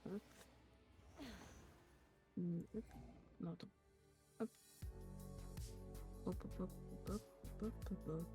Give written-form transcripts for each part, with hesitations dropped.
Hop. Hop. Non, attends. Hop. Hop, hop, hop, hop, hop, hop, hop, hop.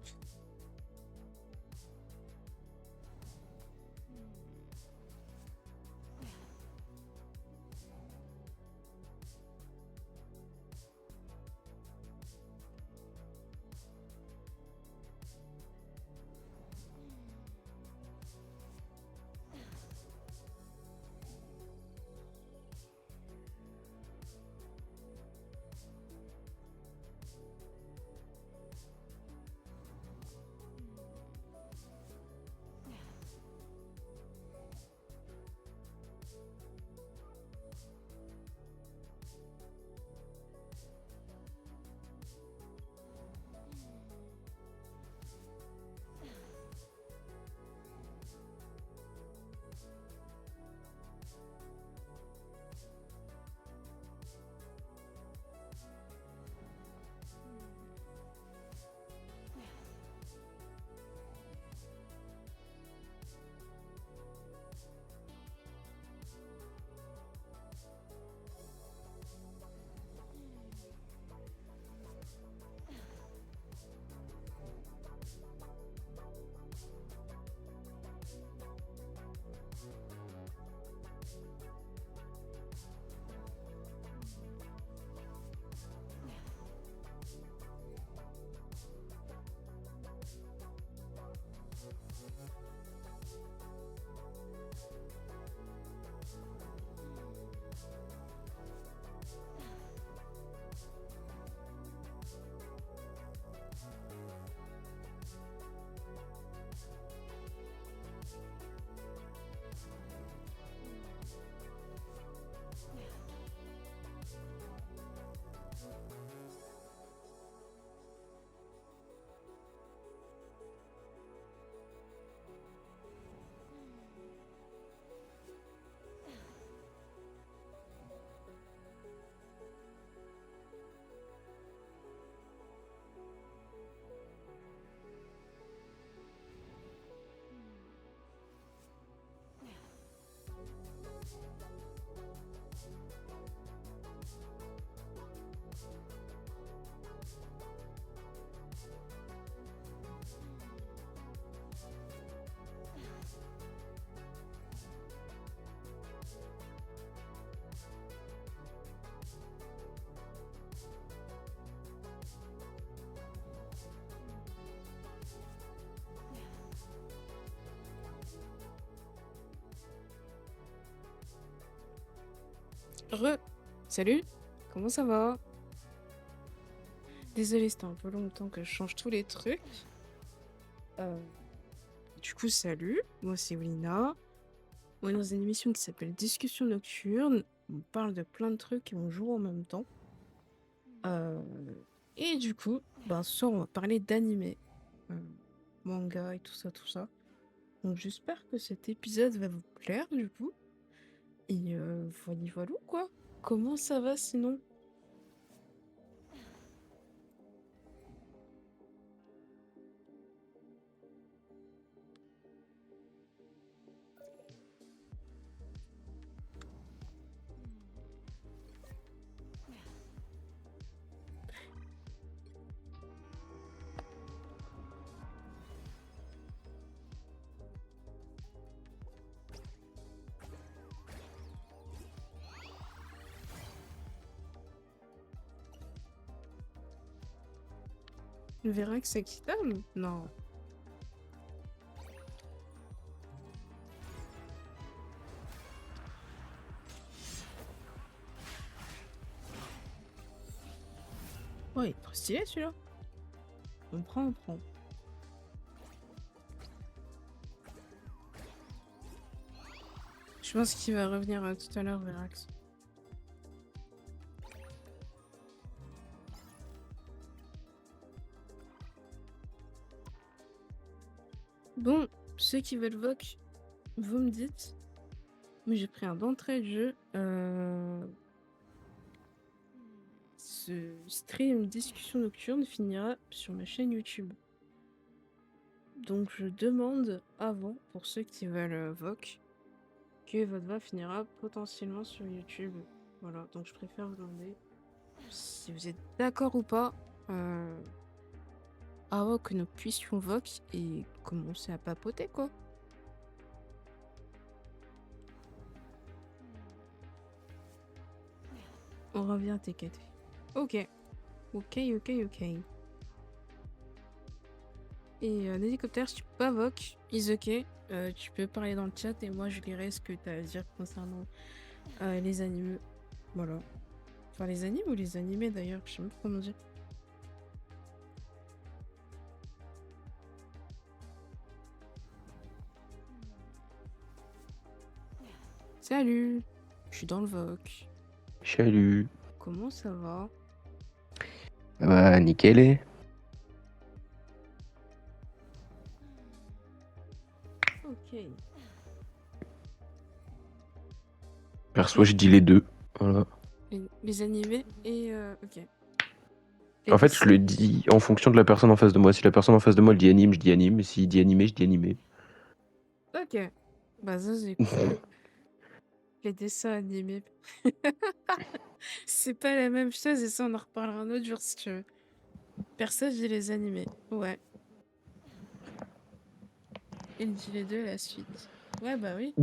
Salut, comment ça va? Désolée, c'était un peu longtemps que je change tous les trucs. Euh, du coup, salut, moi c'est Lina. On est dans une émission qui s'appelle Discussion nocturne. On parle de plein de trucs et on joue en même temps. Euh, et du coup, ce soir, on va parler d'animé, euh, manga et tout ça, tout ça. Donc j'espère que cet épisode va vous plaire, du coup. Et voilà, voilà, quoi. Comment ça va sinon? On verra que c'est équitable? Non. Ouais, il est trop stylé celui-là. On prend, on prend. Je pense qu'il va revenir tout à l'heure, Verax. Bon, ceux qui veulent VOC, vous me dites. Mais j'ai pris un d'entrée de jeu. Ce stream discussion nocturne finira sur ma chaîne YouTube. Donc je demande avant, pour ceux qui veulent VOC, que votre voix finira potentiellement sur YouTube. Voilà, donc je préfère vous demander si vous êtes d'accord ou pas avant que nous puissions vox et commencer à papoter, quoi. On revient TKT. Ok. Ok. Et l'hélicoptère, si tu peux pas voc, is ok. Tu peux parler dans le chat et moi je lirai ce que tu as à dire concernant les animes. Voilà. Enfin, les animes ou les animés d'ailleurs, je sais même pas comment dire. Salut, je suis dans le voc. Salut. Comment ça va? Bah, nickel. Ok. Perso, je dis les deux. Voilà. Les animés et ok. Les En fait, je dessins. le dis en fonction de la personne en face de moi. Si la personne en face de moi elle dit anime, je dis anime. S'il dit animé, je dis animé. Ok. Bah ça c'est cool. Les dessins animés. C'est pas la même chose et ça on en reparlera un autre jour si tu veux. Perso, j'ai les animés. Ouais. Il dit les deux à la suite. Ouais, bah oui.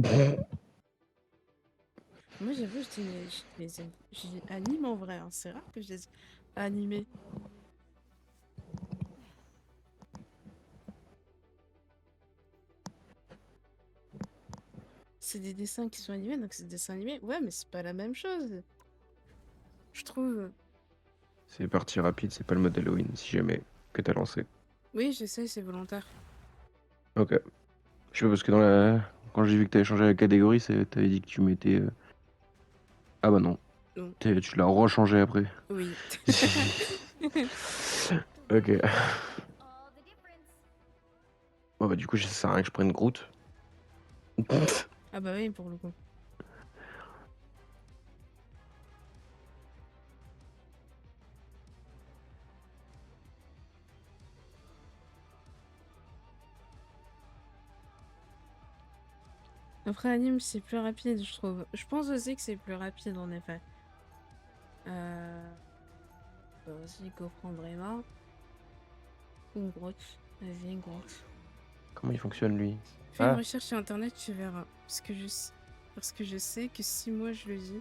Moi, j'avoue, je dis anime en vrai. Hein. C'est rare que je dise animé. C'est des dessins qui sont animés, donc c'est des dessins animés. Ouais, mais c'est pas la même chose. Je trouve. C'est parti rapide, c'est pas le mode Halloween, si jamais que t'as lancé. Oui, je sais, c'est volontaire. Ok. Je sais pas, parce que quand j'ai vu que t'avais changé la catégorie, t'avais dit que tu mettais. Ah bah non. Non. Tu l'as rechangé après. Oui. Ok. Bon bah du coup, ça sert à rien que je prenne Groot. Ah bah oui, pour le coup. Après, anime, c'est plus rapide, je trouve. Je pense aussi que c'est plus rapide, en effet. Vas-y, go prendre Emma. Ou Groot. Vas-y, Groot. Comment il fonctionne lui? Fais une Ah, recherche sur internet, tu verras. Parce que je sais que si moi je le dis,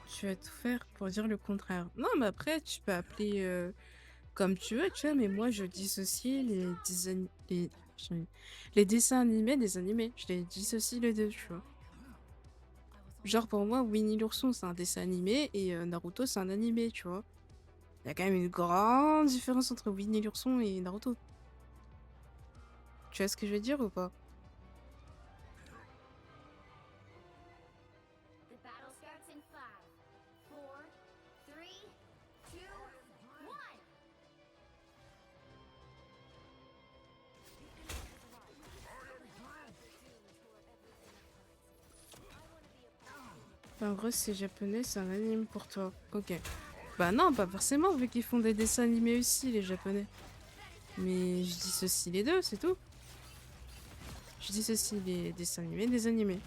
tu vas tout faire pour dire le contraire. Non, mais après, tu peux appeler comme tu veux, tu vois, mais moi je dissocie les dessins animés des animés. Je les dissocie les deux, tu vois. Genre pour moi, Winnie l'ourson, c'est un dessin animé et Naruto, c'est un animé, tu vois. Il y a quand même une grande différence entre Winnie l'ourson et Naruto. Tu vois ce que je veux dire ou pas? Enfin, en gros, c'est japonais, c'est un anime pour toi. Ok. Bah non, pas forcément, vu qu'ils font des dessins animés aussi, les japonais. Mais je dissocie les deux, c'est tout. Je dissocie les dessins animés des animés.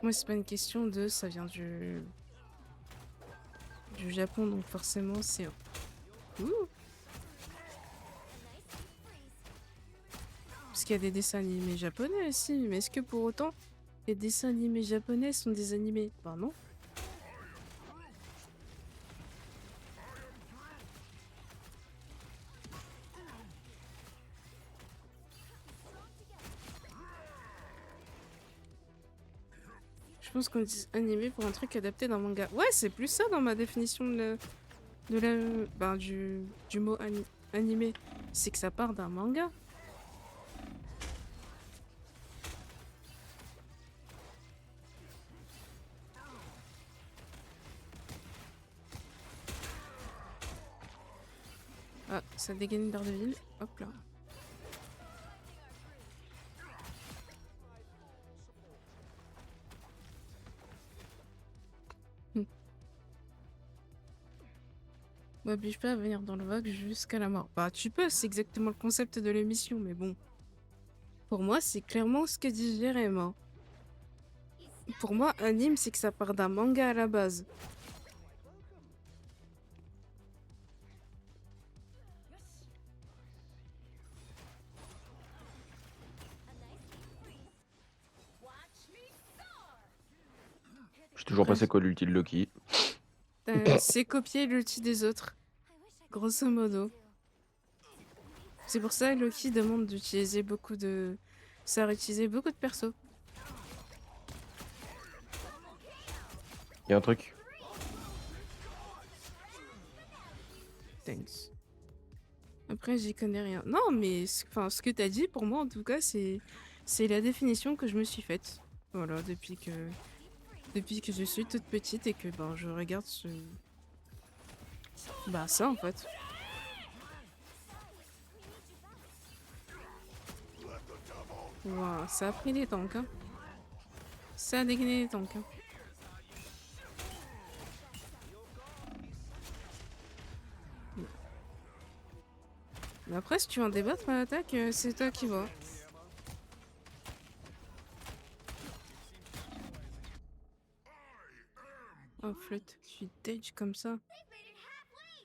Moi, c'est pas une question de... Ça vient du Japon, donc forcément, c'est... Ouh. Parce qu'il y a des dessins animés japonais aussi. Mais est-ce que pour autant, les dessins animés japonais sont des animés? Ben non. Je pense qu'on dit animé pour un truc adapté d'un manga. Ouais, c'est plus ça dans ma définition du mot animé. C'est que ça part d'un manga. Ah, ça dégaine d'Ardeville. Hop là. Hmm. m'oblige pas à venir dans le vogue jusqu'à la mort. Bah, tu peux, c'est exactement le concept de l'émission, mais bon. Pour moi, c'est clairement ce que dit Jérém, hein. Pour moi, anime, c'est que ça part d'un manga à la base. Je suis toujours Après, passé quoi l'ulti de Loki. c'est copier l'ulti des autres, grosso modo. C'est pour ça que Loki demande d'utiliser beaucoup de... Ça a réutilisé beaucoup de persos. Il y a un truc. Thanks. Après, j'y connais rien. Non, mais enfin, ce que t'as dit, pour moi, en tout cas, c'est la définition que je me suis faite. Voilà, depuis que je suis toute petite et que ben, je regarde ce... Bah ça, en fait. Ouah, ça a pris des tanks, hein. Ça a dégainé les tanks, hein. Mais après, si tu veux en débattre à l'attaque, c'est toi qui vois. Oh, flûte, je suis deg comme ça.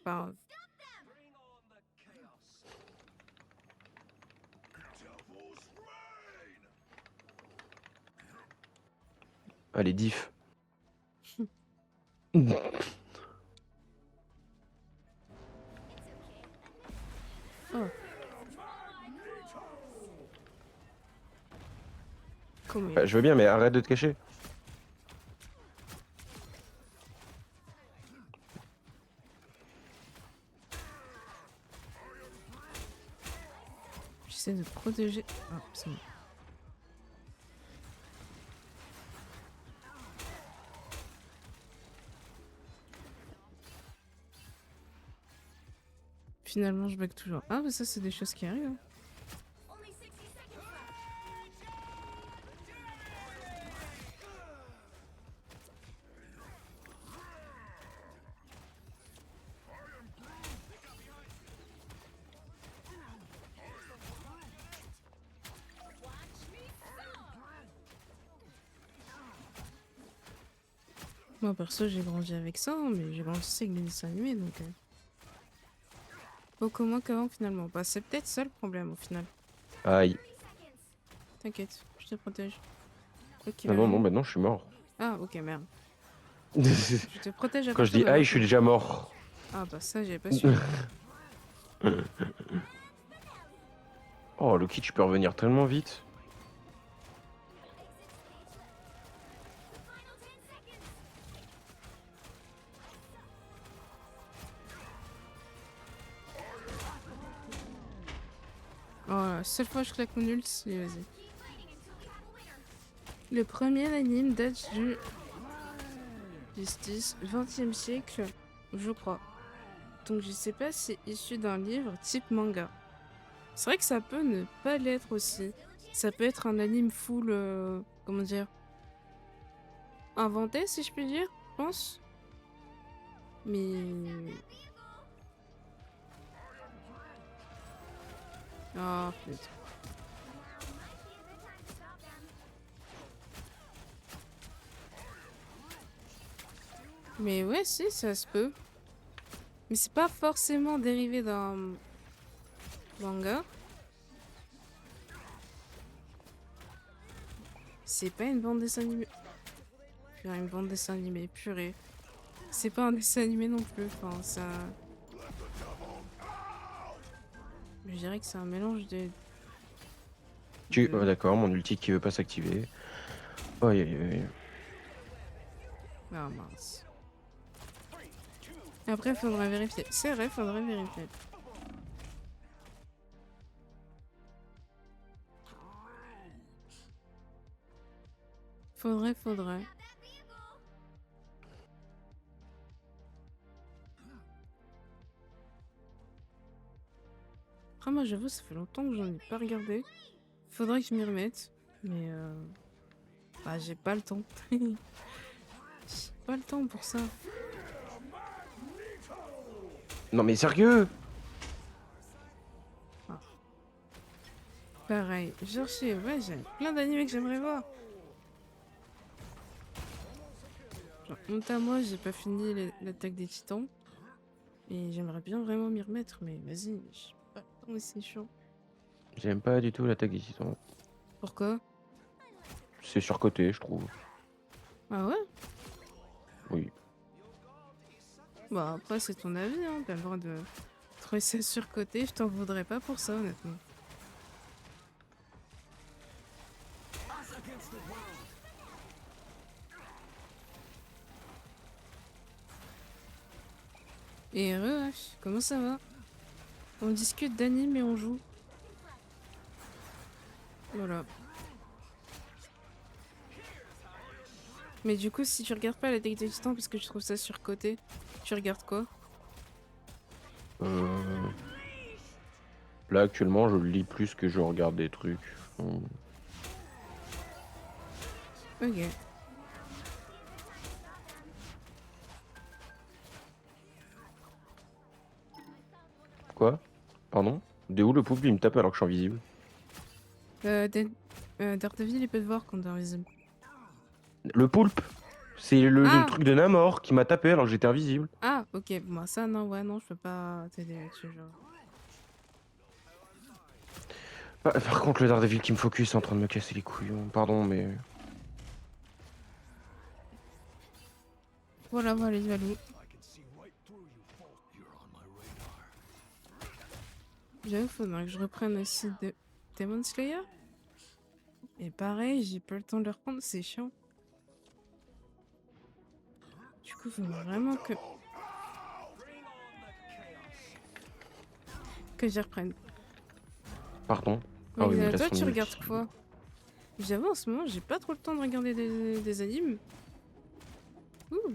Enfin, Allez, diff. oh. Comment il... Je veux bien, mais arrête de te cacher. J'essaie de protéger... Ah, c'est bon. Finalement, je bug toujours. Ah, mais ça, c'est des choses qui arrivent, hein. Moi, perso, j'ai grandi avec ça, hein, mais j'ai grandi aussi avec les dessins animés, donc... Beaucoup moins qu'avant, finalement. Bah, c'est peut-être ça le problème, au final. Aïe. T'inquiète, je te protège. Quoi qu'il Ah non, non, arrive. maintenant je suis mort. Ah, ok, merde. Je te protège à Quand je partir dis de aïe, je suis maintenant. déjà mort. Ah, bah ça, j'avais pas suivi. Oh, Loki, tu peux revenir tellement vite. Oh, la seule fois que je claque mon ult, c'est vas-y. Le premier anime date du... Justice, 20e siècle, je crois. Donc je sais pas si c'est issu d'un livre type manga. C'est vrai que ça peut ne pas l'être aussi. Ça peut être un anime full, comment dire, inventé si je puis dire, je pense. Mais... Ah, putain. Mais ouais, si, ça se peut. Mais c'est pas forcément dérivé d'un manga. C'est pas une bande dessin animée. Purée, une bande dessin animée, purée. C'est pas un dessin animé non plus, enfin, ça... Je dirais que c'est un mélange de... Oh, d'accord, mon ulti qui veut pas s'activer. Aïe, aïe, aïe. Ah mince. Après, faudrait vérifier. C'est vrai, faudrait vérifier. Faudrait. Après, moi, j'avoue, ça fait longtemps que j'en ai pas regardé. Faudrait que je m'y remette. Mais bah, j'ai pas le temps. J'ai pas le temps pour ça. Non mais sérieux? Ah. Pareil, genre, ouais, j'ai plein d'animés que j'aimerais voir. Genre, honte à moi, j'ai pas fini l'attaque des titans. Et j'aimerais bien vraiment m'y remettre, mais vas-y, je sais pas le temps, c'est chiant. J'aime pas du tout l'attaque des titans. Pourquoi? C'est surcoté, je trouve. Ah ouais? Oui. Bah après, c'est ton avis, hein. T'as le droit de trouver ça surcoté, je t'en voudrais pas pour ça, honnêtement. Et comment ça va? On discute d'anime et on joue. Voilà. Mais du coup, si tu regardes pas la Ligue des Titans parce que je trouve ça surcoté, tu regardes quoi? Euh, Là, actuellement, je lis plus que je regarde des trucs. Ok. Quoi? Pardon? De où le poulpe il me tape alors que je suis invisible? Euh, Dan- Daredevil, il peut te voir quand t'es invisible. Le poulpe! C'est le Ah! truc de Namor qui m'a tapé alors que j'étais invisible. Ah, ok. Moi, ça, non, ouais, non, je peux pas t'aider là-dessus, genre. Par contre, le Daredevil qui me focus est en train de me casser les couilles. Pardon, mais. Voilà, voilà, les valous. J'avoue, faudrait que je reprenne aussi Demon Slayer. Et pareil, j'ai pas le temps de le reprendre, c'est chiant. Du coup, faut vraiment que j'y reprenne. Pardon. Ah Mais oui, mais là, toi, son tu ulti. regardes quoi? J'avoue, en ce moment, j'ai pas trop le temps de regarder des animes. Ouh.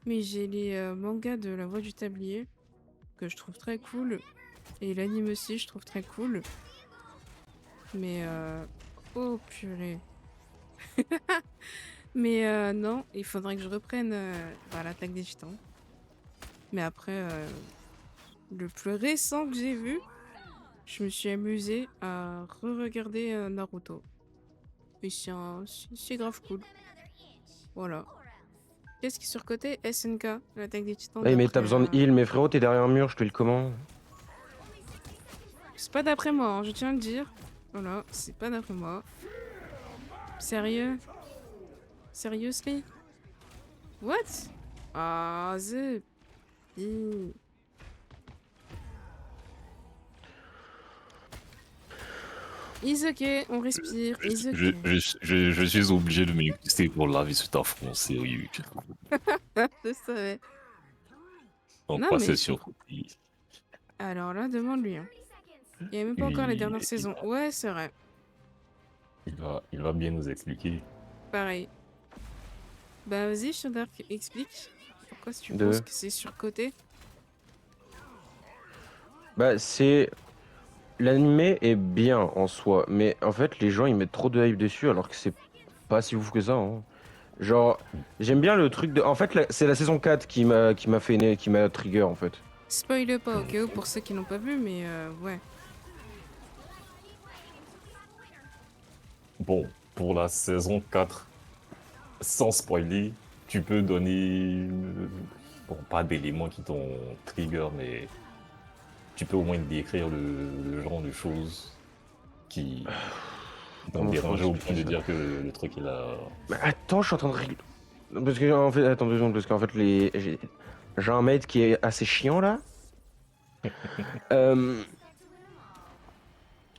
Mais j'ai les mangas de La Voix du Tablier, que je trouve très cool. Et l'anime aussi, je trouve très cool. Mais oh purée. Mais non, il faudrait que je reprenne l'Attaque des Titans. Mais après, le plus récent que j'ai vu, je me suis amusée à re-regarder Naruto. Et c'est grave cool. Voilà. Qu'est-ce qui est surcoté? SNK, l'Attaque des Titans Ouais, mais t'as d'après... besoin de heal, mais frérot, t'es derrière un mur, je te le comment? C'est pas d'après moi, hein, je tiens à le dire. Voilà, c'est pas d'après moi. Sérieux? Seriously? What? Ah, zut. Ih. Is ok, on respire. Is ok. Je suis obligé de m'insister pour laver cet affront sérieux. Je savais. Donc, Non, pas mais c'est surpris. alors là, demande-lui. Hein. Il y a même pas encore la Il, dernière il saison. va, Ouais, c'est vrai. il va bien nous expliquer. Pareil. Bah vas-y, Dark, explique. Pourquoi tu penses De. que c'est surcoté? Bah, c'est. L'animé est bien en soi, mais en fait, les gens ils mettent trop de hype dessus alors que c'est pas si ouf que ça. Hein. Genre, j'aime bien le truc de. En fait, c'est la saison 4 qui m'a fait qui m'a trigger en fait. Spoil pas, ok, pour ceux qui n'ont pas vu, mais ouais. Bon, pour la saison 4, sans spoiler, tu peux donner, bon, pas d'éléments qui t'ont trigger, mais tu peux au moins décrire le genre de choses qui t'ont Comment je pourrais dérangé au point expliquer de ça? dire que le truc il a. Bah, attends, je suis en train de régler. Parce que en fait, attends 2 secondes, parce qu'en fait, j'ai un mate qui est assez chiant là. Euh,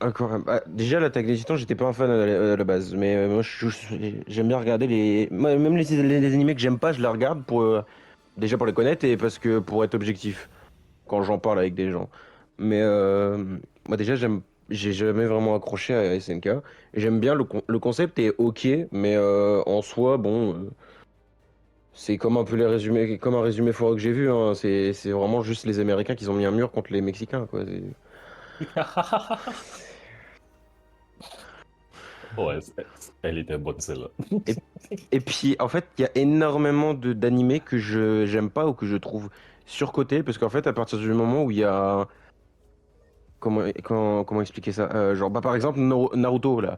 Encore déjà, l'Attaque des Titans, j'étais pas un fan à la base, mais moi j'aime bien regarder même les animés que j'aime pas, je les regarde pour déjà pour les connaître et parce que pour être objectif quand j'en parle avec des gens. Mais moi déjà, j'ai jamais vraiment accroché à SNK. Et j'aime bien le concept est ok, mais en soi, bon, c'est comme un peu les résumés, comme un résumé foireux que j'ai vu. Hein. C'est vraiment juste les Américains qui ont mis un mur contre les Mexicains, quoi. Ouais, elle était bonne celle-là. Et, et puis, en fait, il y a énormément d'animés que je j'aime pas ou que je trouve surcoté parce qu'en fait, à partir du moment où il y a. Comment expliquer ça? Genre, bah, par exemple, Naruto, là.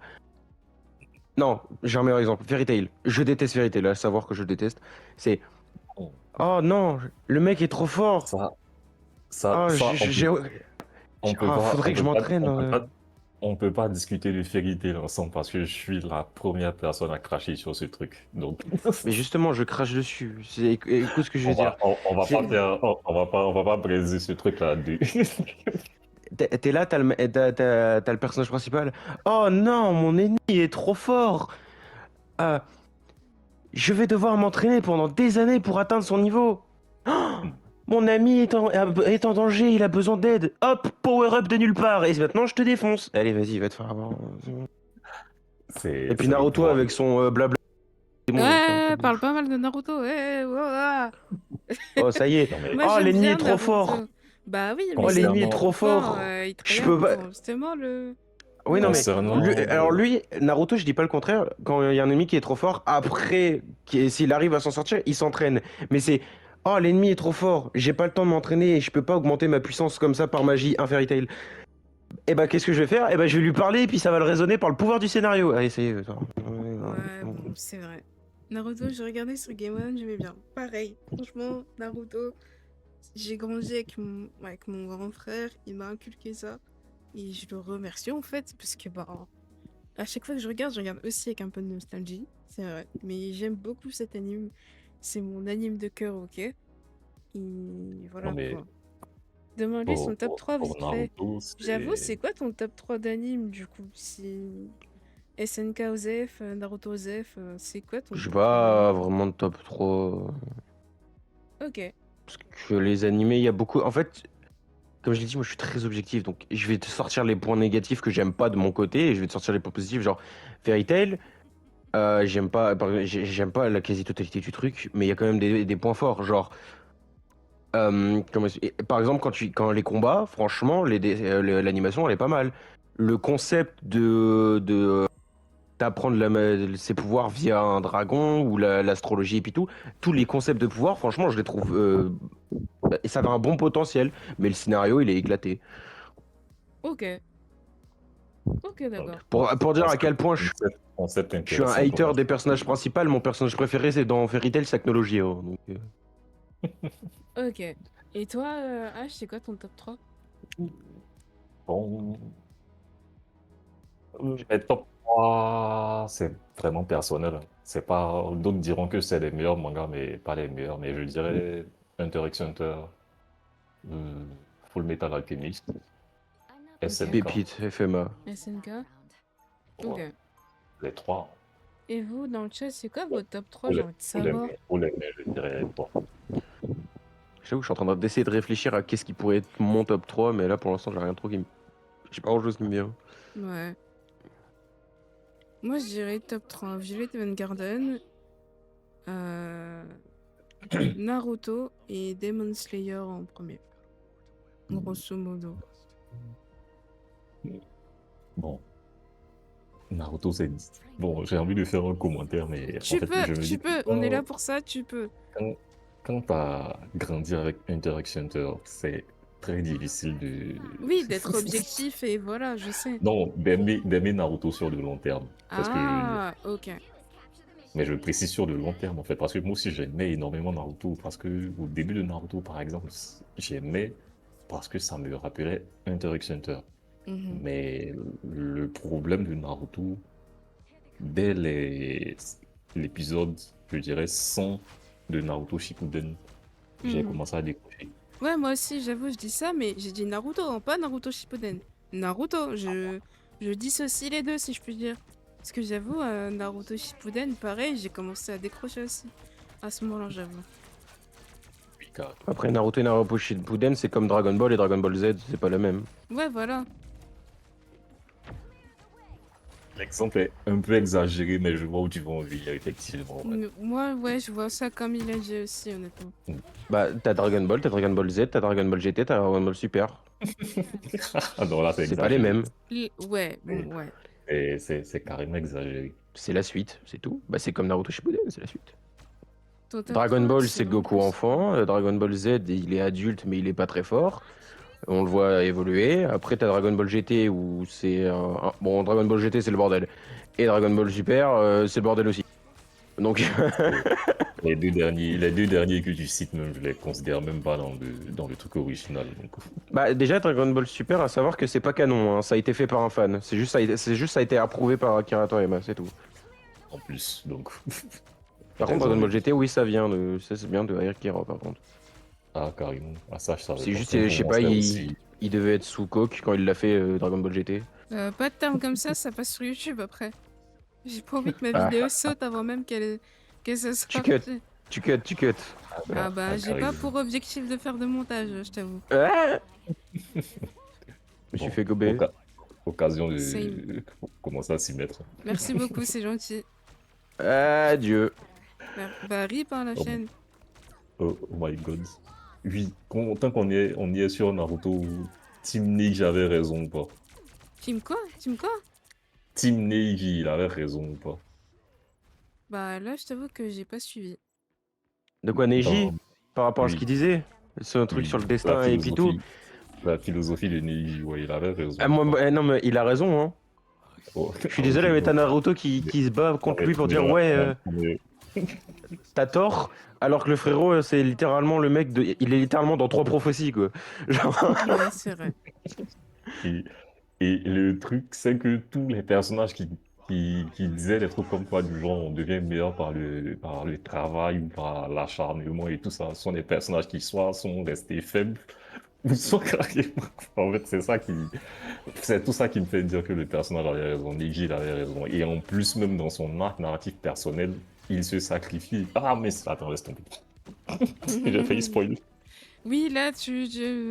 Non, j'ai un meilleur exemple. Fairy Tail. Je déteste Fairy Tail, à savoir que je déteste. C'est. Bon, Oh non, le mec est trop fort. Ça, ça, Ah, ça, Faudrait que je m'entraîne. on peut pas discuter de Fairy Tail ensemble parce que je suis la première personne à cracher sur ce truc. Donc, Mais justement, je crache dessus. Écoute ce que je veux dire. on va pas C'est- faire, on va pas briser ce truc-là. T'es là, t'as le personnage principal. Oh non, mon ennemi est trop fort. Euh, je vais devoir m'entraîner pendant des années pour atteindre son niveau. Oh, mon ami est en danger, il a besoin d'aide. Hop, power up de nulle part. Et maintenant, je te défonce. Allez, vas-y, va te faire avoir. Et puis C'est le Naruto pouvoir. avec son blabla. C'est bon, ça arrête Ouais, de parle ouf. pas mal de Naruto. Ouais, voilà. Oh, ça y est. Non mais, Moi, Oh, j'aime l'ennemi est bien trop fort. Naruto. Bah oui, mais Oh, il est l'ennemi est concernant, trop trop fort. fort. Il Je travaille peux pas. pour justement Oui, non, mais avant. concernant, alors lui, Naruto, je dis pas le contraire. Quand il y a un ennemi qui est trop fort, après, s'il arrive à s'en sortir, il s'entraîne. Mais c'est, oh, l'ennemi est trop fort. J'ai pas le temps de m'entraîner et je peux pas augmenter ma puissance comme ça par magie, un Fairy Tail. Et bah, qu'est-ce que je vais faire? Et bah, je vais lui parler et puis ça va le raisonner par le pouvoir du scénario. Allez, ça y est. Attends. Ouais, bon, c'est vrai. Naruto, j'ai regardé sur Game One, j'aimais bien. Pareil, franchement, Naruto, j'ai grandi avec mon grand frère, il m'a inculqué ça. Et je le remercie en fait, parce que bah, à chaque fois que je regarde aussi avec un peu de nostalgie, c'est vrai. Mais j'aime beaucoup cet anime. C'est mon anime de cœur, ok? Et non voilà mais quoi. Demande-lui son top 3 pour vite fait. Naruto, J'avoue, c'est c'est quoi ton top 3 d'anime du coup? Si SNK Osef, Naruto Osef, c'est quoi ton Je top 3 pas d'anime? vraiment de top 3. Ok. Parce que les animés, il y a beaucoup. En fait, comme je l'ai dit, moi je suis très objectif. Donc je vais te sortir les points négatifs que j'aime pas de mon côté et je vais te sortir les points positifs. Genre Fairy Tail. J'aime pas la quasi-totalité du truc, mais il y a quand même des points forts. Genre, par exemple, quand les combats, franchement, l'animation, elle est pas mal. Le concept d'apprendre ses pouvoirs via un dragon ou l'astrologie et puis tout, tous les concepts de pouvoir, franchement, je les trouve. Et ça avait un bon potentiel, mais le scénario, il est éclaté. Ok. Ok, d'accord. Pour dire à quel point concept je suis un intéressant comme hater des aspect. personnages principaux, mon personnage préféré, c'est dans Fairy Tail, c'est Acnologia. Donc, Ok. Et toi, Ash, c'est quoi ton top 3? Bon, les top 3, c'est vraiment personnel. C'est pas, d'autres diront que c'est les meilleurs mangas, mais pas les meilleurs. Mais je dirais Hunter x Hunter, euh, Full Metal Alchemist, Ok. SNK. Pépite, FMA. SNK? Ok. Voilà, les trois. Et vous, dans le chat, c'est quoi votre top 3? Pour J'ai les, envie de savoir. pour les, je dirais, bon. J'avoue, je suis en train d'essayer de réfléchir à qu'est-ce qui pourrait être mon top 3, mais là pour l'instant j'ai rien trop qui me. J'ai pas grand chose qui me vient. Ouais. Moi, je dirais top 3. Violet Evergarden, euh, Naruto et Demon Slayer en premier. Grosso modo. Bon, Naruto, c'est. Bon, j'ai envie de faire un commentaire, mais en fait, je me Tu dis que peux. On est là pour ça, tu peux. quand, quand t'as grandi avec Hunter x Hunter, c'est très difficile de. Oui, d'être objectif et voilà, je sais. Non, d'aimer Naruto sur le long terme. C'est ce que je veux dire. Ah, ok. Mais je précise sur le long terme, en fait, parce que moi aussi, j'aimais énormément Naruto. Parce que au début de Naruto, par exemple, j'aimais parce que ça me rappelait Hunter x Hunter. Mhm. Mais le problème de Naruto, dès l'épisode, je dirais, 100 de Naruto Shippuden, j'ai Mhm. commencé à décrocher. Ouais, moi aussi, j'avoue, je dis ça, mais j'ai dit Naruto, hein, pas Naruto Shippuden. Naruto, je dissocie les deux, si je puis dire. Parce que j'avoue, Naruto Shippuden, pareil, j'ai commencé à décrocher aussi. À ce moment-là, j'avoue. Oui, car Après Naruto et Naruto Shippuden, c'est comme Dragon Ball et Dragon Ball Z, c'est pas la même. Ouais, voilà. l'exemple est un peu exagéré, mais je vois où tu vas en venir, effectivement. Ouais. Moi, ouais, je vois ça comme il a dit aussi, honnêtement. Bah t'as Dragon Ball Z, t'as Dragon Ball GT, t'as Dragon Ball Super. Ah non, là, c'est C'est pas les exagéré. mêmes. Ouais, Et- bon, ouais. C'est carrément exagéré. C'est la suite, c'est tout. Bah c'est comme Naruto Shippuden, c'est la suite. Ton top Dragon 3, Ball, tu c'est sais en Goku plus. enfant. Dragon Ball Z, il est adulte, mais il est pas très fort. On le voit évoluer. Après, t'as Dragon Ball GT où c'est. Bon, Dragon Ball GT, c'est le bordel. Et Dragon Ball Super, c'est le bordel aussi. Donc, Et les deux derniers que tu cites, même, je les considère même pas dans le truc original. Donc, bah, déjà, Dragon Ball Super, à savoir que c'est pas canon, hein. Ça a été fait par un fan. Ça a été approuvé par Akira Toriyama, c'est tout. en plus, donc, Par contre, Dragon raison. Ball GT, oui, ça vient de. Ça, c'est bien de Akira, par contre. Ah, carrément. Ah, ça, je savais C'est pas. juste, Comme je pour sais pas, Monster aussi. il devait être sous coke quand il l'a fait, Dragon Ball GT. Pas de termes comme ça passe sur YouTube après. J'ai pas envie que ma Ah, vidéo saute avant même qu'elle se tu sorte. cut, tu cut. Ah bah, j'ai pas carrément. pour objectif de faire de montage, je t'avoue. Ah, je me suis Bon, fait gober. occasion Same. de commencer à s'y mettre. Merci beaucoup, c'est gentil. Adieu. Bah, rip hein, la Oh, chaîne. oh my god. Oui, tant on y est sur Naruto, Team Neji avait raison ou pas? Team quoi? Team quoi? Team Neji, il avait raison ou pas? Bah là, je t'avoue que j'ai pas suivi. De quoi, Neji? Dans- Par rapport à ce Oui, qu'il disait? C'est un truc oui, sur le destin et puis tout. la philosophie de Neji, ouais, il avait raison Ah, ou pas? non, mais il a raison, hein. Oh, Je suis ah, ok, désolé, mais t'as donc, Naruto qui se bat non, contre lui pour dire là, ouais, mais- t'as tort, alors que le frérot, c'est littéralement le mec de. Il est littéralement dans 3 prophéties, quoi. Genre. Ouais, c'est vrai. et, et le truc, c'est que tous les personnages qui disaient des trucs comme quoi, du genre, on devient meilleur par le travail ou par l'acharnement et tout ça, sont des personnages qui soit sont restés faibles ou sont carrément. En fait, c'est tout ça qui me fait dire que le personnage avait raison, Neji, il avait raison. Et en plus, même dans son arc narratif personnel, il se sacrifie. Ah, mais attends, laisse tomber. J'ai failli spoiler. Oui, là,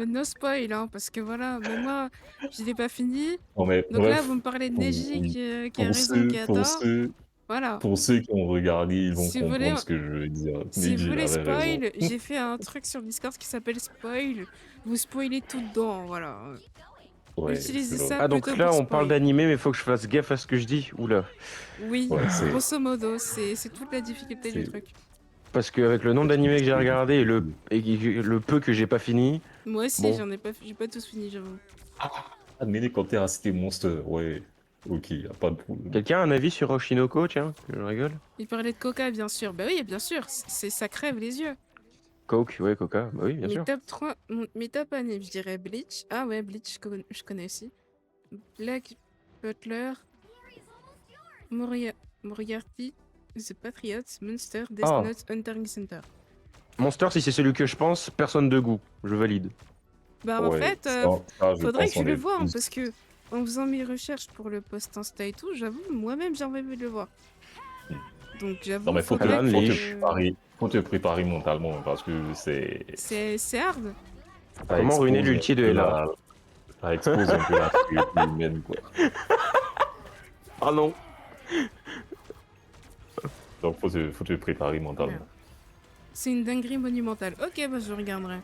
no spoil, hein, parce que voilà, même moi, je l'ai pas fini. Non, mais Donc là, bref, vous me parlez de Neji oui. qui a raison, qui a tort. Voilà. Pour ceux qui ont regardé, ils vont Si vous voulez, comprendre ce que je veux dire. si vous Neji, il voulez avait raison. spoil, j'ai fait un truc sur Discord qui s'appelle Spoil. Vous spoilez tout dedans, voilà. Ouais, Utilisez c'est vrai. ça Ah, donc plutôt là, pour on parle spoil. d'animé, mais faut que je fasse gaffe à ce que je dis. Oula. Oui, Ouais, grosso modo, c'est toute la difficulté du c'est- truc. Parce qu'avec le nombre d'animés que j'ai regardé et le peu que j'ai pas fini, Moi aussi, bon. j'ai pas tous fini, j'avoue. Admettez quand t'es à Cité Monster, ouais. Ok, y a pas de problème. Quelqu'un a un avis sur Oshinoko, tiens, que je rigole? Il parlait de Coca, bien sûr. Bah oui, bien sûr, ça crève les yeux. Coke, ouais, Coca, bah oui, bien Mes sûr. top 3, mes top animes, je dirais Bleach. Ah ouais, Bleach, je connais aussi. Black Butler, Moriarty, The Patriots, Monster, Death Ah, Note, Hunter x Hunter. Monster, si c'est celui que je pense, personne de goût. Je valide. Bah en Ouais, fait, ça, je faudrait pense que tu qu'on le est vois, hein, tous. parce que en faisant mes recherches pour le post Insta et tout, j'avoue, moi-même j'ai envie de le voir. Donc Non, j'avoue, mais faudrait Alan, Leash. faut te préparer mentalement parce que c'est hard. ça Comment ruiner expose un l'ulti de peu Ella? ça expose un peu la créativité humaine, quoi. Ah non. Donc, faut te préparer mentalement. C'est une dinguerie monumentale. Ok, bah je regarderai.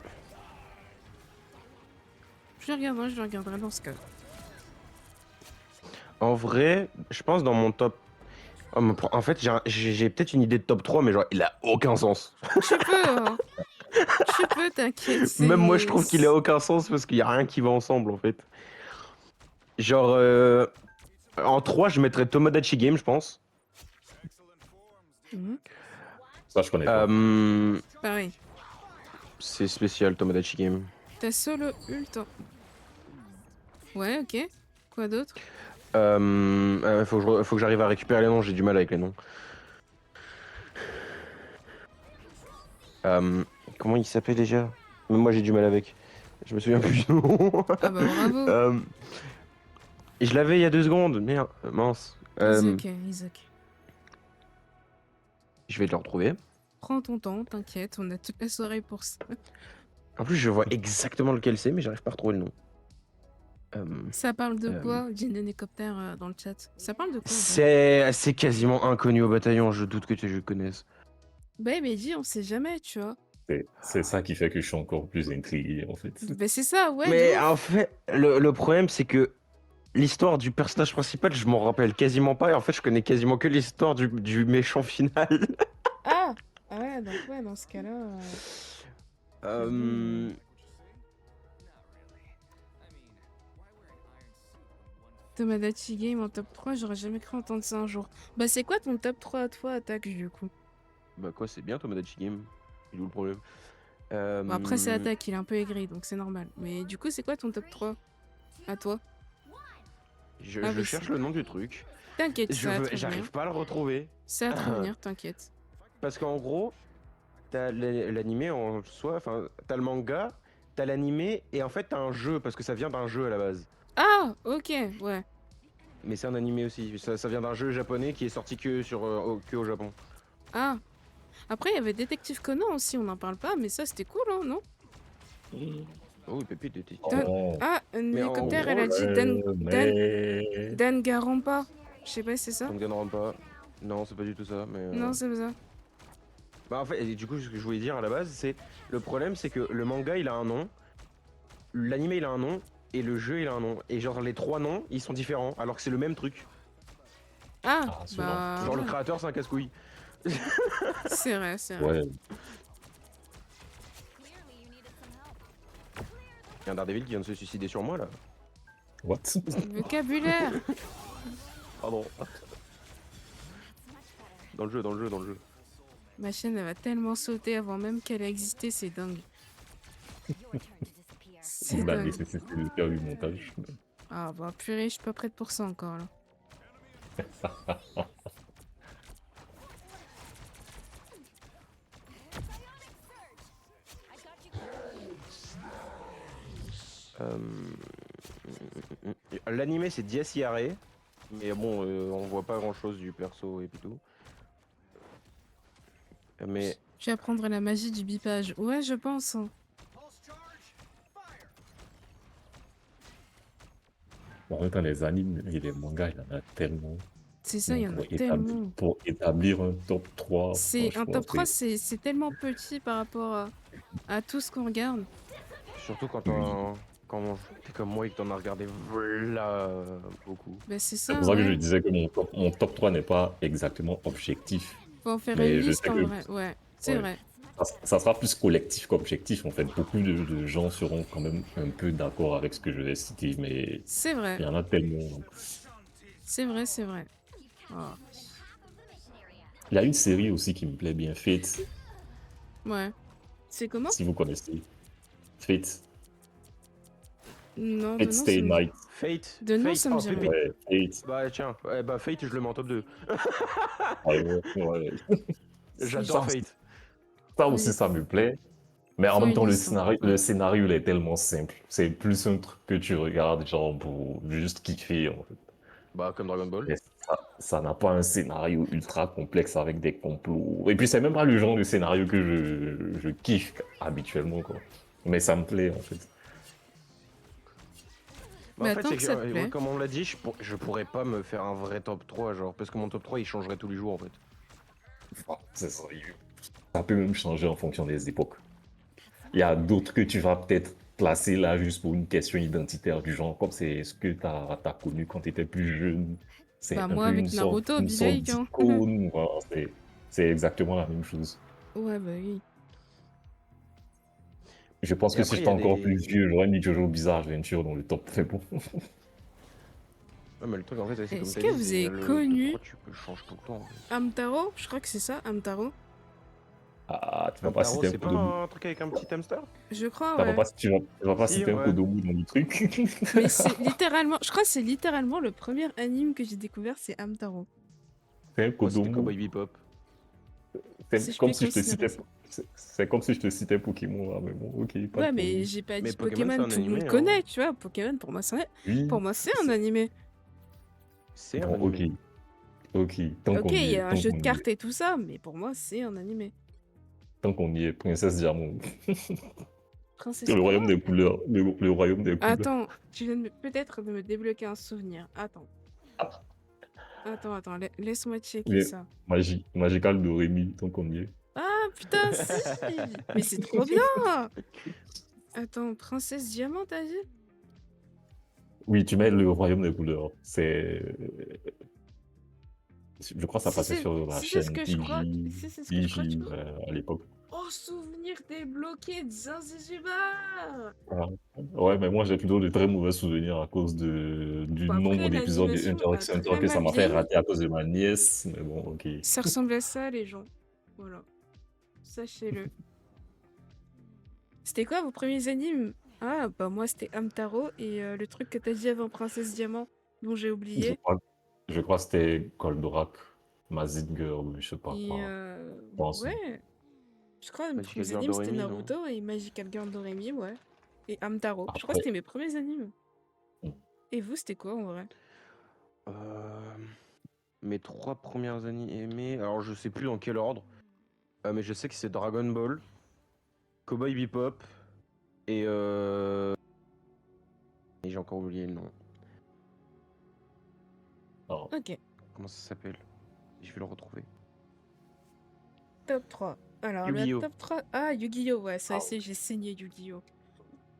Je le regarderai dans ce cas. En vrai, je pense dans mon top. Oh, mais en fait, j'ai peut-être une idée de top 3, mais genre, il a aucun sens. Tu peux, hein. Tu peux, t'inquiète. Même moi, je trouve qu'il a aucun sens parce qu'il y a rien qui va ensemble, en fait. Genre, en 3, je mettrais Tomodachi Game, je pense. Mhm. Ça, je connais pas. Pareil. C'est spécial, Tomodachi Game. T'as solo ult. Ouais, ok. Quoi d'autre? Faut que j'arrive à récupérer les noms, j'ai du mal avec les noms. Comment il s'appelle déjà? Même moi j'ai du mal avec. Je me souviens plus du nom. Ah bah bravo. Je l'avais il y a 2 secondes, merde, mince. It's ok. Je vais le retrouver. Prends ton temps, t'inquiète, on a toute la soirée pour ça. En plus, je vois exactement lequel c'est, mais j'arrive pas à retrouver le nom. Ça parle de quoi, Jin Hélicoptère dans le chat? Ça parle de quoi en fait C'est quasiment inconnu au bataillon, je doute que tu le connaisses. Bah mais dis, on sait jamais, tu vois. C'est ça qui fait que je suis encore plus intrigué, en fait. Bah c'est ça, ouais. Mais de ouf. en fait, le problème c'est que l'histoire du personnage principal, je m'en rappelle quasiment pas, et en fait, je connais quasiment que l'histoire du méchant final. Ah ouais, donc ouais, dans ce cas-là, Euh, Tomodachi Game en top 3, j'aurais jamais cru entendre ça un jour. Bah, c'est quoi ton top 3 à toi, attaque, du coup? Bah quoi, c'est bien Tomodachi Game. Il est où le problème? Bon, après, c'est Euh, attaque, il est un peu aigri, donc c'est normal. Mais du coup, c'est quoi ton top 3 à toi? Ah je oui, cherche le nom du truc. t'inquiète, ça va te revenir. J'arrive pas à le retrouver. Ça va te revenir, t'inquiète. Parce qu'en gros, t'as l'animé en soi, enfin, t'as le manga, t'as l'animé, et en fait t'as un jeu, parce que ça vient d'un jeu à la base. Ah, ok, ouais. Mais c'est un animé aussi, ça vient d'un jeu japonais qui est sorti que, que au Japon. Ah, après, il y avait Détective Conan aussi, on n'en parle pas, mais ça, c'était cool, hein, non? Oh oui, Pépite était... Dan- Oh, Ah, un Mais en hélicoptère, elle gros, a dit mais... Danganronpa. Je sais pas si c'est ça. Danganronpa, non, c'est pas du tout ça, mais... Non, c'est pas ça. Bah en fait, et du coup, ce que je voulais dire à la base, c'est... Le problème, c'est que le manga, il a un nom, l'animé, il a un nom, et le jeu, il a un nom. Et genre, les trois noms, ils sont différents, alors que c'est le même truc. Ah, Ah, ceux-là. bah Genre, le ouais. créateur, c'est un casse-couille. C'est vrai, c'est vrai. Ouais, Il y a un Daredevil qui vient de se suicider sur moi, là. what? Vocabulaire. Pardon. Dans le jeu, dans le jeu, dans le jeu. Ma chaîne, elle va tellement sauter avant même qu'elle ait existé, c'est dingue. C'est On a dingue. nécessité de faire du montage. Ah bah purée, je suis pas prête pour ça encore là. Euh, L'animé, c'est Dies Irae. Mais bon, on voit pas grand-chose du perso et puis tout. Mais... Je vais apprendre la magie du bipage. Ouais, je pense, hein. En même temps, les animes et les mangas, il y en a tellement. C'est ça, il y Donc, en a tellement. pour établir un top 3, C'est un franchement, top 3, c'est tellement petit par rapport à tout ce qu'on regarde. Surtout quand Oui. quand t'es comme moi et que t'en as regardé voilà beaucoup. Bah c'est C'est ça, pour ça que je ouais. disais que mon top 3 n'est pas exactement objectif. Faut en faire une Mais je liste sais en que vrai. Ouais, c'est ouais, vrai. ça sera plus collectif qu'objectif, en fait. Beaucoup de gens seront quand même un peu d'accord avec ce que je vais citer, mais C'est vrai. il y en a tellement. C'est vrai, c'est vrai. Oh. Il y a une série aussi qui me plaît bien, Fate, Ouais. C'est comment? si vous connaissez. Fate, Non, de Fate nom, Stay ça me dit... Night. Fate, De nom, Fate, ça me oh dit rien. Pépite. Ouais, Fate. Bah tiens, bah Fate, je le mets en top 2. Ah ouais, ouais. C'est J'adore Ça, juste... Fate. ça Faut aussi, y... ça me plaît. Mais en Faut même y temps, laisser. le Ouais. scénario, il est tellement simple. C'est plus un truc que tu regardes, genre, pour juste kiffer, en fait. Bah comme Dragon Ball. Mais ça n'a pas un scénario ultra complexe avec des complots. Et puis, c'est même pas le genre de scénario que je kiffe habituellement, quoi. Mais ça me plaît, en fait. Bah en Mais fait, tant c'est que que, ça te ouais, plaît. comme on l'a dit, je pourrais pas me faire un vrai top 3, genre, parce que mon top 3 il changerait tous les jours en fait. Ah, c'est ça. Ça peut même changer en fonction des époques. Il y a d'autres que tu vas peut-être placer là juste pour une question identitaire du genre, comme c'est ce que tu as connu quand tu étais plus jeune. Bah C'est un moi, peu avec Naruto, une sorte bibaïque, hein. d'icône. Voilà, c'est exactement la même chose. Ouais, bah oui. Je pense Et que si après, il y j'étais a encore plus des. vieux, j'aurais mis Jojo Bizarre Adventure dans le top. Mais bon. Ouais, mais le truc en fait, c'est comme Est-ce t'as que dit, vous c'est avez le top connu 3, tu peux le changer tout le temps. Amtaro? Je crois que c'est ça, Amtaro. Ah, tu vas pas Amtaro, citer un c'est pas Kodomo. un truc avec un petit hamster? Je crois, Tu vas ouais. pas, tu vas pas Si, citer un ouais. Kodomo dans le truc. Mais c'est littéralement... Je crois que c'est littéralement le premier anime que j'ai découvert, c'est Amtaro. C'est un Moi, c'était Kodomo. Cowboy Bebop. Si C'est je comme puis si je te considérer citais. ça. C'est comme si je te citais Pokémon là, mais bon, ok, pas de Ouais, mais problème. j'ai pas Mais dit Pokémon, c'est Pokémon, un tout le monde animé, hein. connaît, tu vois. Pokémon, Oui, pour moi, c'est un c'est- animé. C'est un bon, ok, animé. ok. Tant Ok, qu'on il y y est, a un jeu de cartes et tout ça, mais pour moi, c'est un animé. tant qu'on y est, Princesse Diamant, Princesse le quoi? royaume des couleurs, le royaume des couleurs. Attends, tu viens peut-être de me débloquer un souvenir. Attends. Attends, laisse-moi checker Mais ça. Magical de Rémi, tant qu'on y est. Ah, putain, si! Mais c'est trop bien! Attends, Princesse Diamant, t'as dit? Oui, tu mets le royaume des couleurs. C'est Je crois que ça Si passait c'est sur la si c'est ce chaîne que je crois, si c'est ce que je crois, du PJ coup. à l'époque. Oh, souvenir débloqué de Zanzibar! Ah. Ouais, mais moi j'ai plutôt de très mauvais souvenirs à cause du Bah après, nombre d'épisodes de l'animation Hunter a x Hunter très que ça mal m'a fait vieilli. rater à cause de ma nièce. Mais bon, ok. Ça ressemble à ça, les gens. Voilà, sachez-le. C'était quoi vos premiers animes? Ah, bah moi c'était Hamtaro et le truc que t'as dit avant Princesse Diamant, dont j'ai Je oublié. crois, je crois que c'était Goldorak, Mazid Girl, je sais pas Et quoi. Je pense. ouais, je crois que mes Magical premiers Girl animes c'était Doremi, non? Naruto et Magical Girl Doremi, ouais. Et Hamtaro. Je crois que Après, c'était mes premiers animes. hmm, Et vous, c'était quoi en vrai? Euh, Mes 3 premières animées, alors je sais plus dans quel ordre, mais je sais que c'est Dragon Ball, Cowboy Bebop et et j'ai encore oublié le nom. alors, Ok, Comment ça s'appelle? Je vais le retrouver. top 3. Alors, le Yu-Gi-Oh! top 3. Ah, Yu-Gi-Oh! Ouais, ça ah, aussi, j'ai saigné Yu-Gi-Oh!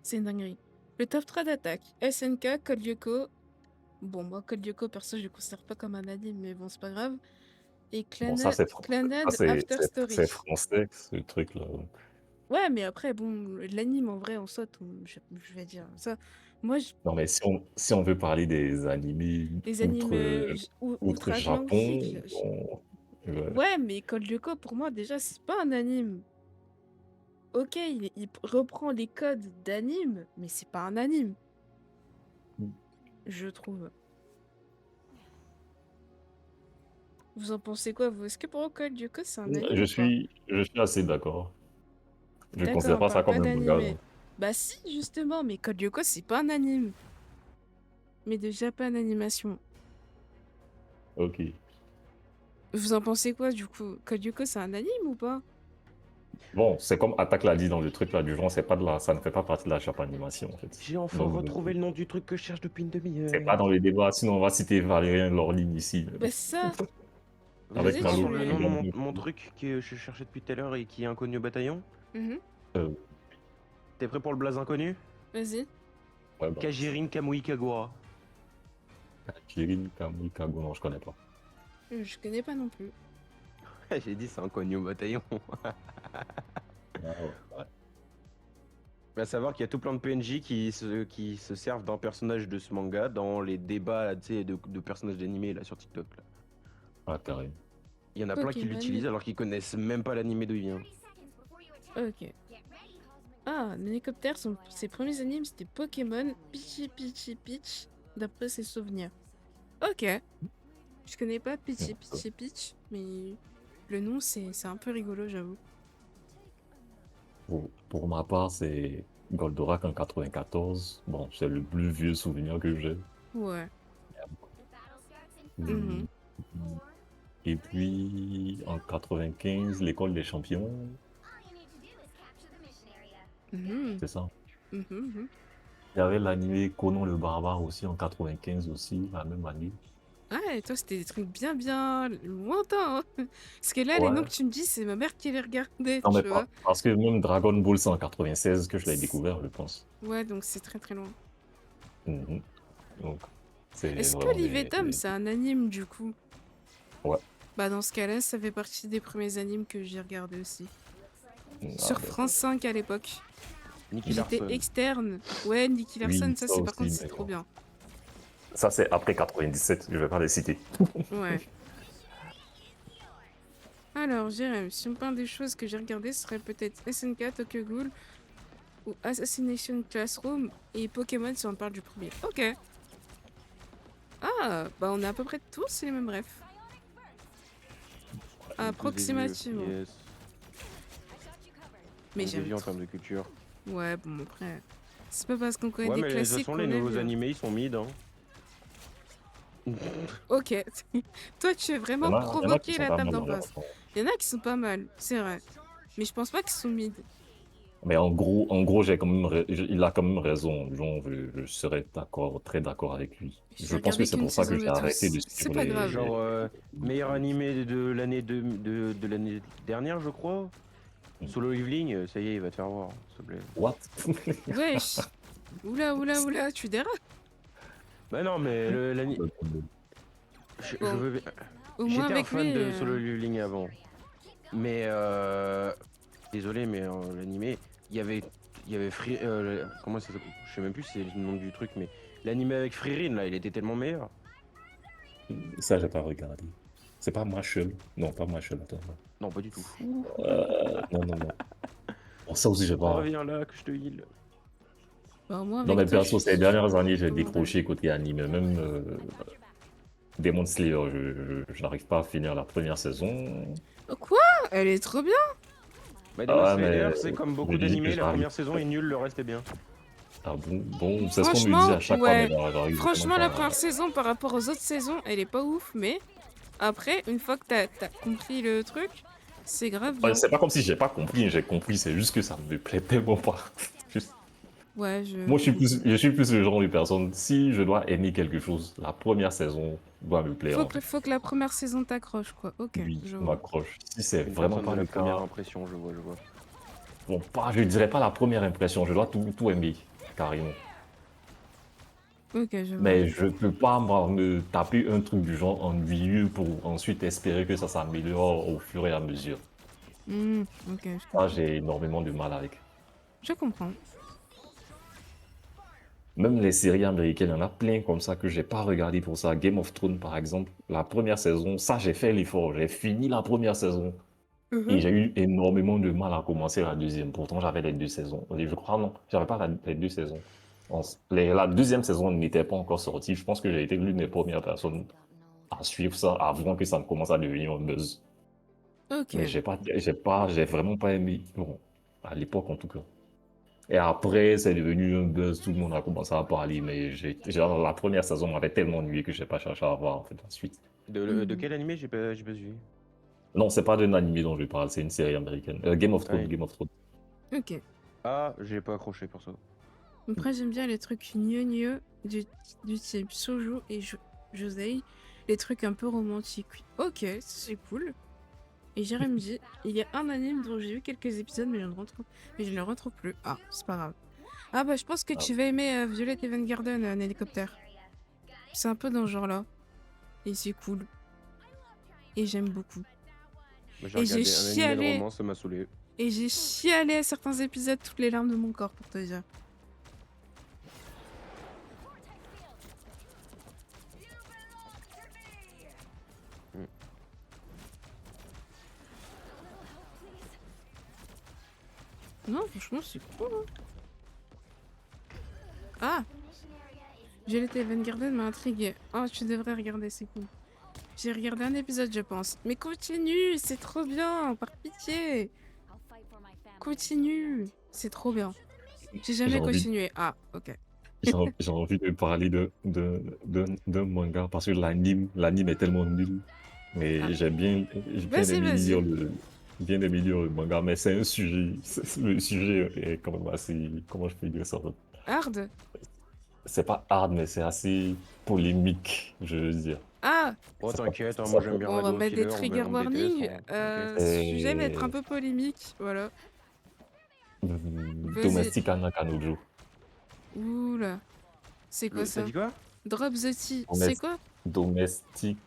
C'est une dinguerie. Le top 3 d'attaque. SNK, Code Lyoko. Bon, moi, Code Lyoko, perso, je le considère pas comme un anime, mais bon, c'est pas grave. Et bon, ça Clannad After c'est Story. français, ce truc-là. Ouais, mais après, bon, l'anime, en vrai, en soi, je vais dire ça. Moi, Non, mais si on veut parler des animés les animes outre outrage-languistiques, Japon, bon, ouais, mais Code Lyoko, pour moi, déjà, c'est pas un anime. Ok, il reprend les codes d'anime, mais c'est pas un anime, je trouve. Vous en pensez quoi, vous? Est-ce que pour vous, Code Lyoko, c'est un anime ou pas? je suis assez d'accord. Je ne D'accord, considère on pas ça parle pas comme un manga. d'anime. Bah si, justement, mais Code Lyoko, c'est pas un anime, mais de Japan Animation. Ok. Vous en pensez quoi, du coup? Code Lyoko, c'est un anime ou pas? Bon, c'est comme Attaque l'a dit dans le truc là du genre, c'est pas de la, ça ne fait pas partie de la Japanimation en fait. J'ai enfin Donc, retrouvé le nom du truc que je cherche depuis une c'est pas demi-heure. dans les débats, sinon on va citer Valérien Lorline ici, Bah ça, avec Vas-y, tu vas-y, Malo. entends le tu... nom de mon truc que je cherchais depuis tout à l'heure et qui est inconnu au bataillon? Mhm, Euh, T'es prêt pour le blaze inconnu? vas-y. ouais, bah, Kajirin Kamui Kagura. Kirin Kamikago, non, je connais pas. Je connais pas non plus. J'ai dit c'est inconnu au bataillon. Ah, ouais. À savoir qu'il y a tout plein de PNJ qui se servent d'un personnage de ce manga dans les débats tu sais, de personnages d'animé là sur TikTok. Là. Ah, carré. Il y en a plein qui Pokémon. l'utilisent alors qu'ils connaissent même pas l'animé d'où il vient. Ok. Ah, l'hélicoptère, ses premiers animes, c'était Pokémon Pichi Pichi Pitch, d'après ses souvenirs. Ok. Je connais pas Pichi Pichi Pitch, mais le nom, c'est un peu rigolo, j'avoue. Pour ma part, c'est Goldorak en 94. Bon, c'est le plus vieux souvenir que j'ai. Ouais. Hmm. Mhm. Et puis, en 95, l'école des champions, Mhm. c'est ça. Mhm, mhm. Il y avait l'animé Conan le barbare aussi en 95 aussi, la même année. Ah, et toi, c'était des trucs bien, bien lointains, hein. Parce que là, les noms Ouais. que tu me dis, c'est ma mère qui les regardait, Non, mais tu vois. parce que même Dragon Ball, c'est en 96 que je l'ai découvert, je pense. Ouais, donc c'est très, très loin. Mhm. Donc, c'est Est-ce que vraiment Olive et Tom, c'est un anime, du coup? Ouais. Bah, dans ce cas-là, ça fait partie des premiers animes que j'ai regardé aussi. Ah, Sur bah, France 5 à l'époque. Nicky J'étais Larson. externe. Ouais, Nicky Larson, oui, ça, ça c'est par aussi, contre, c'est mais trop bon. bien. Ça, c'est après 97, je vais pas les citer. Ouais. Alors, Jérém, si on parle des choses que j'ai regardées, ce serait peut-être SNK, Tokyo Ghoul ou Assassination Classroom et Pokémon si on parle du premier. Ok. Ah, bah on a à peu près tous les mêmes refs. Approximativement. Yes. Mais Des j'aime vieux en trop. termes de culture. Ouais, bon, après. C'est pas parce qu'on connaît Ouais, des mais de toute classiques façon, qu'on les aime nouveaux bien. animés ils sont mid. Hein. Ok. Toi, tu veux vraiment Il y en a qui provoquer sont la pas table mal, d'en face. malheureusement. Il y en a qui sont pas mal, c'est vrai. Mais je pense pas qu'ils sont mid. Mais en gros, j'ai quand même, il a quand même raison. Genre, je serais d'accord, très d'accord avec lui. J'ai Je pense que regardé c'est qu'une pour ça saison que de j'ai arrêté tous. de C'est suivre pas grave. Genre, meilleur animé de l'année de l'année dernière, je crois. Solo Leveling, ça y est, il va te faire voir, s'il te plaît. What? Wesh. Oula, oula, oula, tu dérapes. Bah non, mais l'année. Je Bon. veux bien. Au moins J'étais un avec fan lui. de Solo Leveling avant. Mais désolé, mais l'animé, il y avait comment ça s'appelle? Je sais même plus si c'est le nom du truc, mais l'animé avec Fririn là, il était tellement meilleur. Ça, j'ai pas regardé. C'est pas Marshall. Non, pas Marshall, attends. Non, pas du tout. Non, non, non. Bon, ça aussi, j'ai pas. Reviens là que je te heal. Bah, au moins Dans avec mes toi, persos, ces dernières années, j'ai commandable. décroché côté anime. Même Demon Slayer, je n'arrive pas à finir la première saison. Quoi? Elle est trop bien. Bah, Demon Ah, Slayer, mais c'est comme je beaucoup dis que d'animés, la j'arrive. première saison est nulle, le reste est bien. Ah bon, bon, c'est ce qu'on me dit Franchement, à chaque fois, mais ouais. j'arrive vraiment Franchement, la pas. première saison par rapport aux autres saisons, elle est pas ouf, mais après, une fois que t'as compris le truc, c'est grave Ouais, bien. c'est pas comme si j'ai pas compris, j'ai compris, c'est juste que ça me plaît tellement pas. Juste- Ouais, Moi, je suis plus le genre de personne, si je dois aimer quelque chose, la première saison doit me plaire en fait. faut que la première saison t'accroche, quoi. Ok, Oui, je je vois. m'accroche. Si c'est Une vraiment personne pas de la le première cas, impression, je vois, je vois. bon, pas, je dirais pas la première impression, je dois tout aimer, carrément. Ok, je vois. Mais je peux pas me taper un truc du genre ennuyeux pour ensuite espérer que ça s'améliore au fur et à mesure. Ok, je Ça, comprends. j'ai énormément de mal avec. Je comprends. Même les séries américaines, il y en a plein comme ça que j'ai pas regardé pour ça. Game of Thrones, par exemple, la première saison, ça, j'ai fait l'effort. J'ai fini la première saison. Et j'ai eu énormément de mal à commencer la deuxième. Pourtant, j'avais les deux saisons. Je crois, non, j'avais pas les deux saisons. La deuxième saison n'était pas encore sortie. Je pense que j'ai été l'une des premières personnes à suivre ça avant que ça ne commence à devenir un buzz. Ok. Mais j'ai vraiment pas aimé. Bon, à l'époque, en tout cas. Et après, c'est devenu un buzz, tout le monde a commencé à parler, mais la première saison m'avait tellement ennuyé que j'ai pas cherché à voir en fait la suite. De Mhm. quel animé j'ai pas suivi? Non, c'est pas d'un animé dont je parle, c'est une série américaine. Game of Ah Thrones, oui. Game of Thrones. Ok. Ah, j'ai pas accroché pour ça. Après, j'aime bien les trucs gneux du type Shoujo et Josei. Les trucs un peu romantiques. Ok, c'est cool. Et Jérémy dit, il y a un anime dont j'ai vu quelques épisodes, mais je ne le retrouve plus. Ah, c'est pas grave. Ah bah, je pense que Ah, tu vas aimer Violet Evergarden, un hélicoptère. C'est un peu dans ce genre-là. Et c'est cool. Et j'aime beaucoup. Moi, j'ai Et j'ai regardé un animé de chialé. romance, ça m'a saoulé. Et j'ai chialé à certains épisodes toutes les larmes de mon corps, pour te dire. Mm. Non, franchement, c'est cool. Hein. Ah, Violet Evergarden m'a intrigué. Oh, tu devrais regarder, c'est cool. J'ai regardé un épisode, je pense. Mais continue, c'est trop bien, par pitié. Continue, c'est trop bien. J'ai J'ai jamais envie, continué. Ah, ok. j'ai envie de parler d'un manga parce que l'anime est tellement nul. Ah, Mais j'ai bien vas-y, aimé vas-y. bien aimé lire le manga, mais c'est un sujet, le sujet est quand même assez, comment je peux dire ça? Hard. C'est pas hard, mais c'est assez polémique, je veux dire. Ah, Oh, Ça, t'inquiète, hein, ça moi j'aime bien bon, on va Rado mettre des Killer, trigger on me déteste, warnings. ok. Sujet va être un Et peu polémique, voilà. Vas-y. Domestic Anakanojo. Oula. C'est quoi T'as ça? dit quoi? Drop the tea. C'est Domes- quoi? Domestic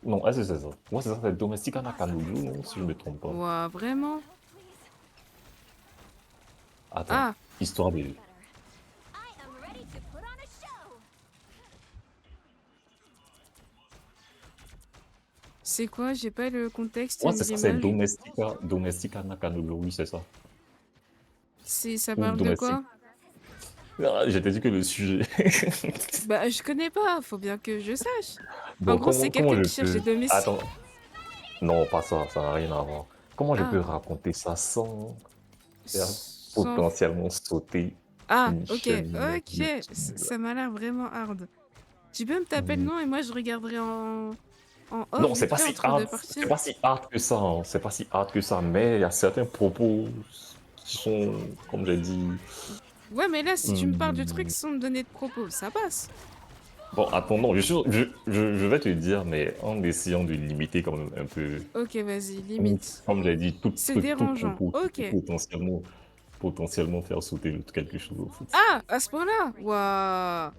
Non, est-ce que c'est ça? Moi, c'est ça, c'est Domestic Anakanojo, non, si je me trompe pas. Ouah, vraiment? Attends, Ah, histoire de... c'est quoi? J'ai pas le contexte Ouais, ni c'est ça, c'est l'image. Domestica Nakanojo, oui, c'est ça. Ça Ou parle de Domestic. quoi? Ah, je t'ai dit que le sujet. Bah, je connais pas, faut bien que je sache. En Bon, gros, c'est comment quelqu'un je qui cherche des peux... domestiques. Attends, non, pas ça, ça n'a rien à voir. Comment je Ah, peux raconter ça sans faire sans... potentiellement sauter Ah, une ok, chaîne ok. YouTube? Ça m'a l'air vraiment hard. Tu peux me taper le Hmm. nom et moi je regarderai en off Non, vite fait entre deux c'est parties. pas si hard que ça, hein. C'est pas si hard que ça, mais il y a certains propos qui sont, comme j'ai dit, Ouais, mais là, si tu me parles du truc hmm, sans me donner de propos, ça passe. bon, attends, non, je vais te dire, mais en essayant de limiter quand même un peu, Ok, vas-y, limite. comme j'ai dit, C'est tout dérangeant. propos qui Ok. peut potentiellement faire sauter quelque chose au foot. Ah, à ce point-là? Waouh.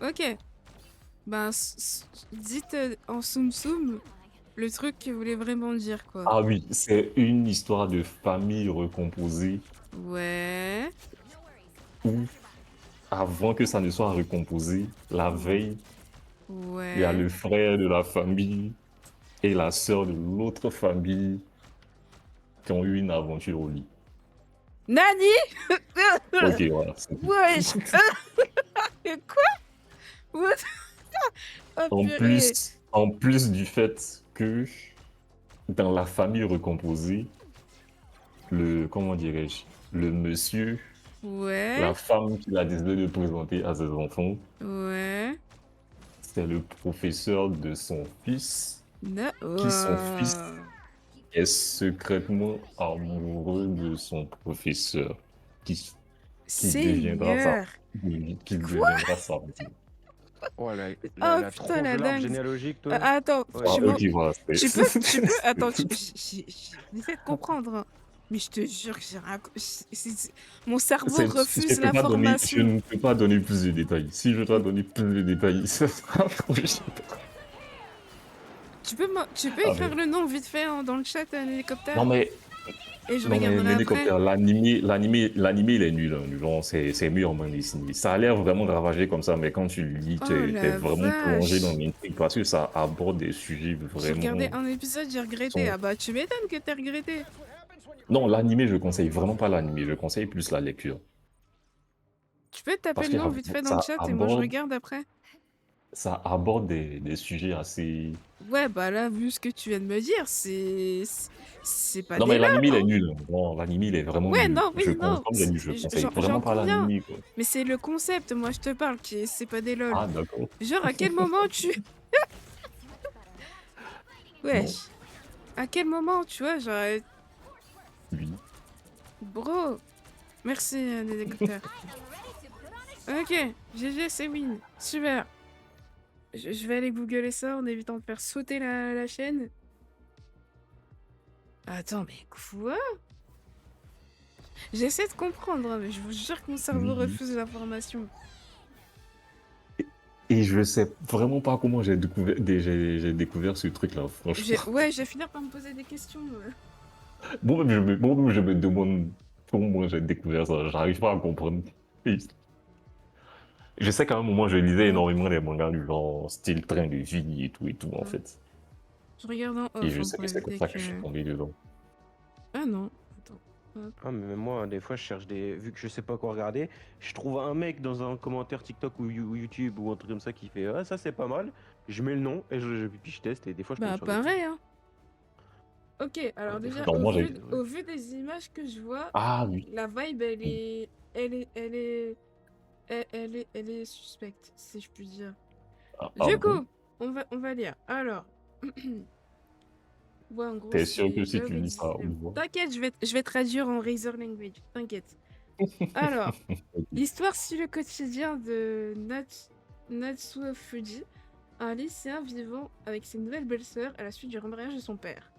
Ok. Ben, dites en soum soum le truc qu'il voulait vraiment dire, quoi. Ah oui, c'est une histoire de famille recomposée Ouais, où, avant que ça ne soit recomposé, la veille, il y a ouais. le frère de la famille et la sœur de l'autre famille qui ont eu une aventure au lit. Nani? Ok, voilà, c'est tout. Wesh! Quoi? What? Oh En purée. plus, en plus du fait que dans la famille recomposée, comment dirais-je, le monsieur, Ouais, la femme qu'il a décidé de présenter à ses enfants, ouais. c'est le professeur de son fils, qui son fils Wow. est secrètement amoureux de son professeur, qui, qui deviendra sa, Seigneur. qui Quoi? deviendra sa mère. Ouais, Oh la putain, tronche de la l'arbre dingue. généalogique, toi. Attends, Ouais, Ah, tu ok, m'en... voilà, Tu peux... Attends, c'est- j'essaie de comprendre, hein. Mais je te jure que j'ai rien... Mon cerveau refuse je l'information. ne peux pas donner plus de détails. Si je dois donner plus de détails, ça sera trop chiant. Tu peux Ah, écrire mais... le nom vite fait hein, dans le chat, un hélicoptère, Non, mais et je Non mais regarderai après. l'hélicoptère, l'animé il est nul, hein, genre c'est mûrement dessiné. Ça a l'air vraiment ravagé comme ça, mais quand tu le lis, Oh t'es la vraiment plongé dans vache. l'intrigue parce que ça aborde des sujets J'ai regardé vraiment un épisode, j'ai qui regretté. sont... Ah bah tu m'étonnes que t'aies regretté. Non, l'animé je conseille vraiment pas l'animé, je conseille plus la lecture Tu peux taper parce le que nom vite fait dans le chat et moi je regarde après. ça aborde des sujets assez... Ouais bah là vu ce que tu viens de me dire, c'est pas Non des mais lol l'animé il est hein. nul, non, l'animé il est vraiment Ouais nul. non oui non, Comme j'ai dit, je conseille j'en vraiment pas conviens. l'animé quoi. Mais c'est le concept, moi je te parle, qui c'est pas des lol. Ah d'accord, Genre à quel moment tu... non, Wesh. À quel moment tu vois, genre... oui. Bro. Merci l'hélicoptère. Ok, GG c'est win. Super. Je vais aller googler ça en évitant de faire sauter la chaîne. Attends, mais quoi? J'essaie de comprendre, hein, mais je vous jure que mon cerveau Oui. refuse l'information. Et je sais vraiment pas comment j'ai découvert ce truc-là, franchement. Ouais, je vais finir par me poser des questions. Moi-même, je me demande comment j'ai découvert ça. J'arrive pas à comprendre. Et je sais qu'à un moment, je lisais Hein, énormément des mangas du genre style train de vie et tout, en hein. fait. Je regarde en Et off je hein, sais pour que c'est comme éviter ça que je suis que... tombé dedans. Ah non, attends. Hop. Ah, mais même moi, des fois, je cherche des. Vu que je sais pas quoi regarder, je trouve un mec dans un commentaire TikTok ou YouTube ou un truc comme ça qui fait ah, ça c'est pas mal. Je mets le nom et puis je teste et des fois je tombe Bah sur des trucs. pareil, hein. Ok, alors Ouais, des fois déjà, je tombe Normalement, sur j'ai... des trucs. au vu des images que je vois, Ah oui. la vibe, elle est suspecte, si je puis dire. Ah, ah Du bon? coup, on va lire. Alors, ouais, en gros, T'es sûr que c'est si tu lis ça, Origin. on voit? T'inquiète, je vais traduire en Razor Language. T'inquiète. Alors, Ok. l'histoire suit le quotidien de Natsuo Fuji, un lycéen vivant avec ses nouvelles belles-sœurs à la suite du remariage de son père.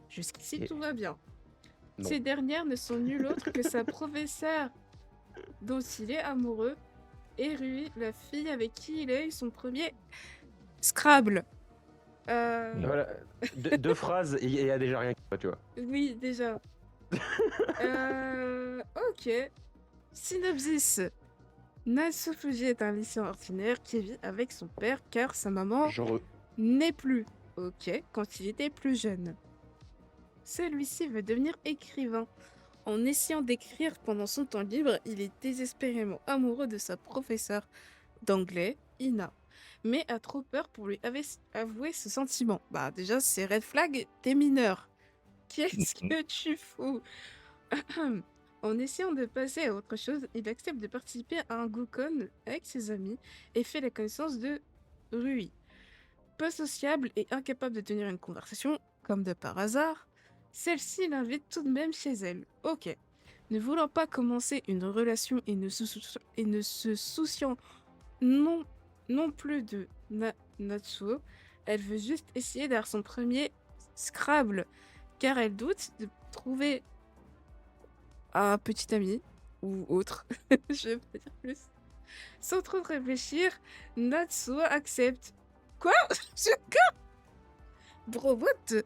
Jusqu'ici, Et- tout va bien. Non. Ces dernières ne sont nul autre que sa professeure dont il est amoureux, et Rui, la fille avec qui il a eu son premier Scrabble. Non. Voilà, deux phrases et il y a déjà rien qui va, tu vois. Oui, déjà. Ok. Synopsis. Natsuo Fuji est un lycéen ordinaire qui vit avec son père car sa maman Genre, n'est plus. Ok, quand il était plus jeune. Celui-ci veut devenir écrivain. En essayant d'écrire pendant son temps libre, il est désespérément amoureux de sa professeure d'anglais, Ina, mais a trop peur pour lui avouer ce sentiment. Bah déjà, c'est red flag, t'es mineur. Qu'est-ce que tu fous? En essayant de passer à autre chose, il accepte de participer à un Gukon avec ses amis et fait la connaissance de Rui. Peu sociable et incapable de tenir une conversation, comme de par hasard, celle-ci l'invite tout de même chez elle. Ok. Ne voulant pas commencer une relation et ne se souciant non, non plus de Natsuo, elle veut juste essayer d'avoir son premier Scrabble, car elle doute de trouver un petit ami ou autre. Je vais pas dire plus. Sans trop réfléchir, Natsuo accepte. Quoi? Bro, what?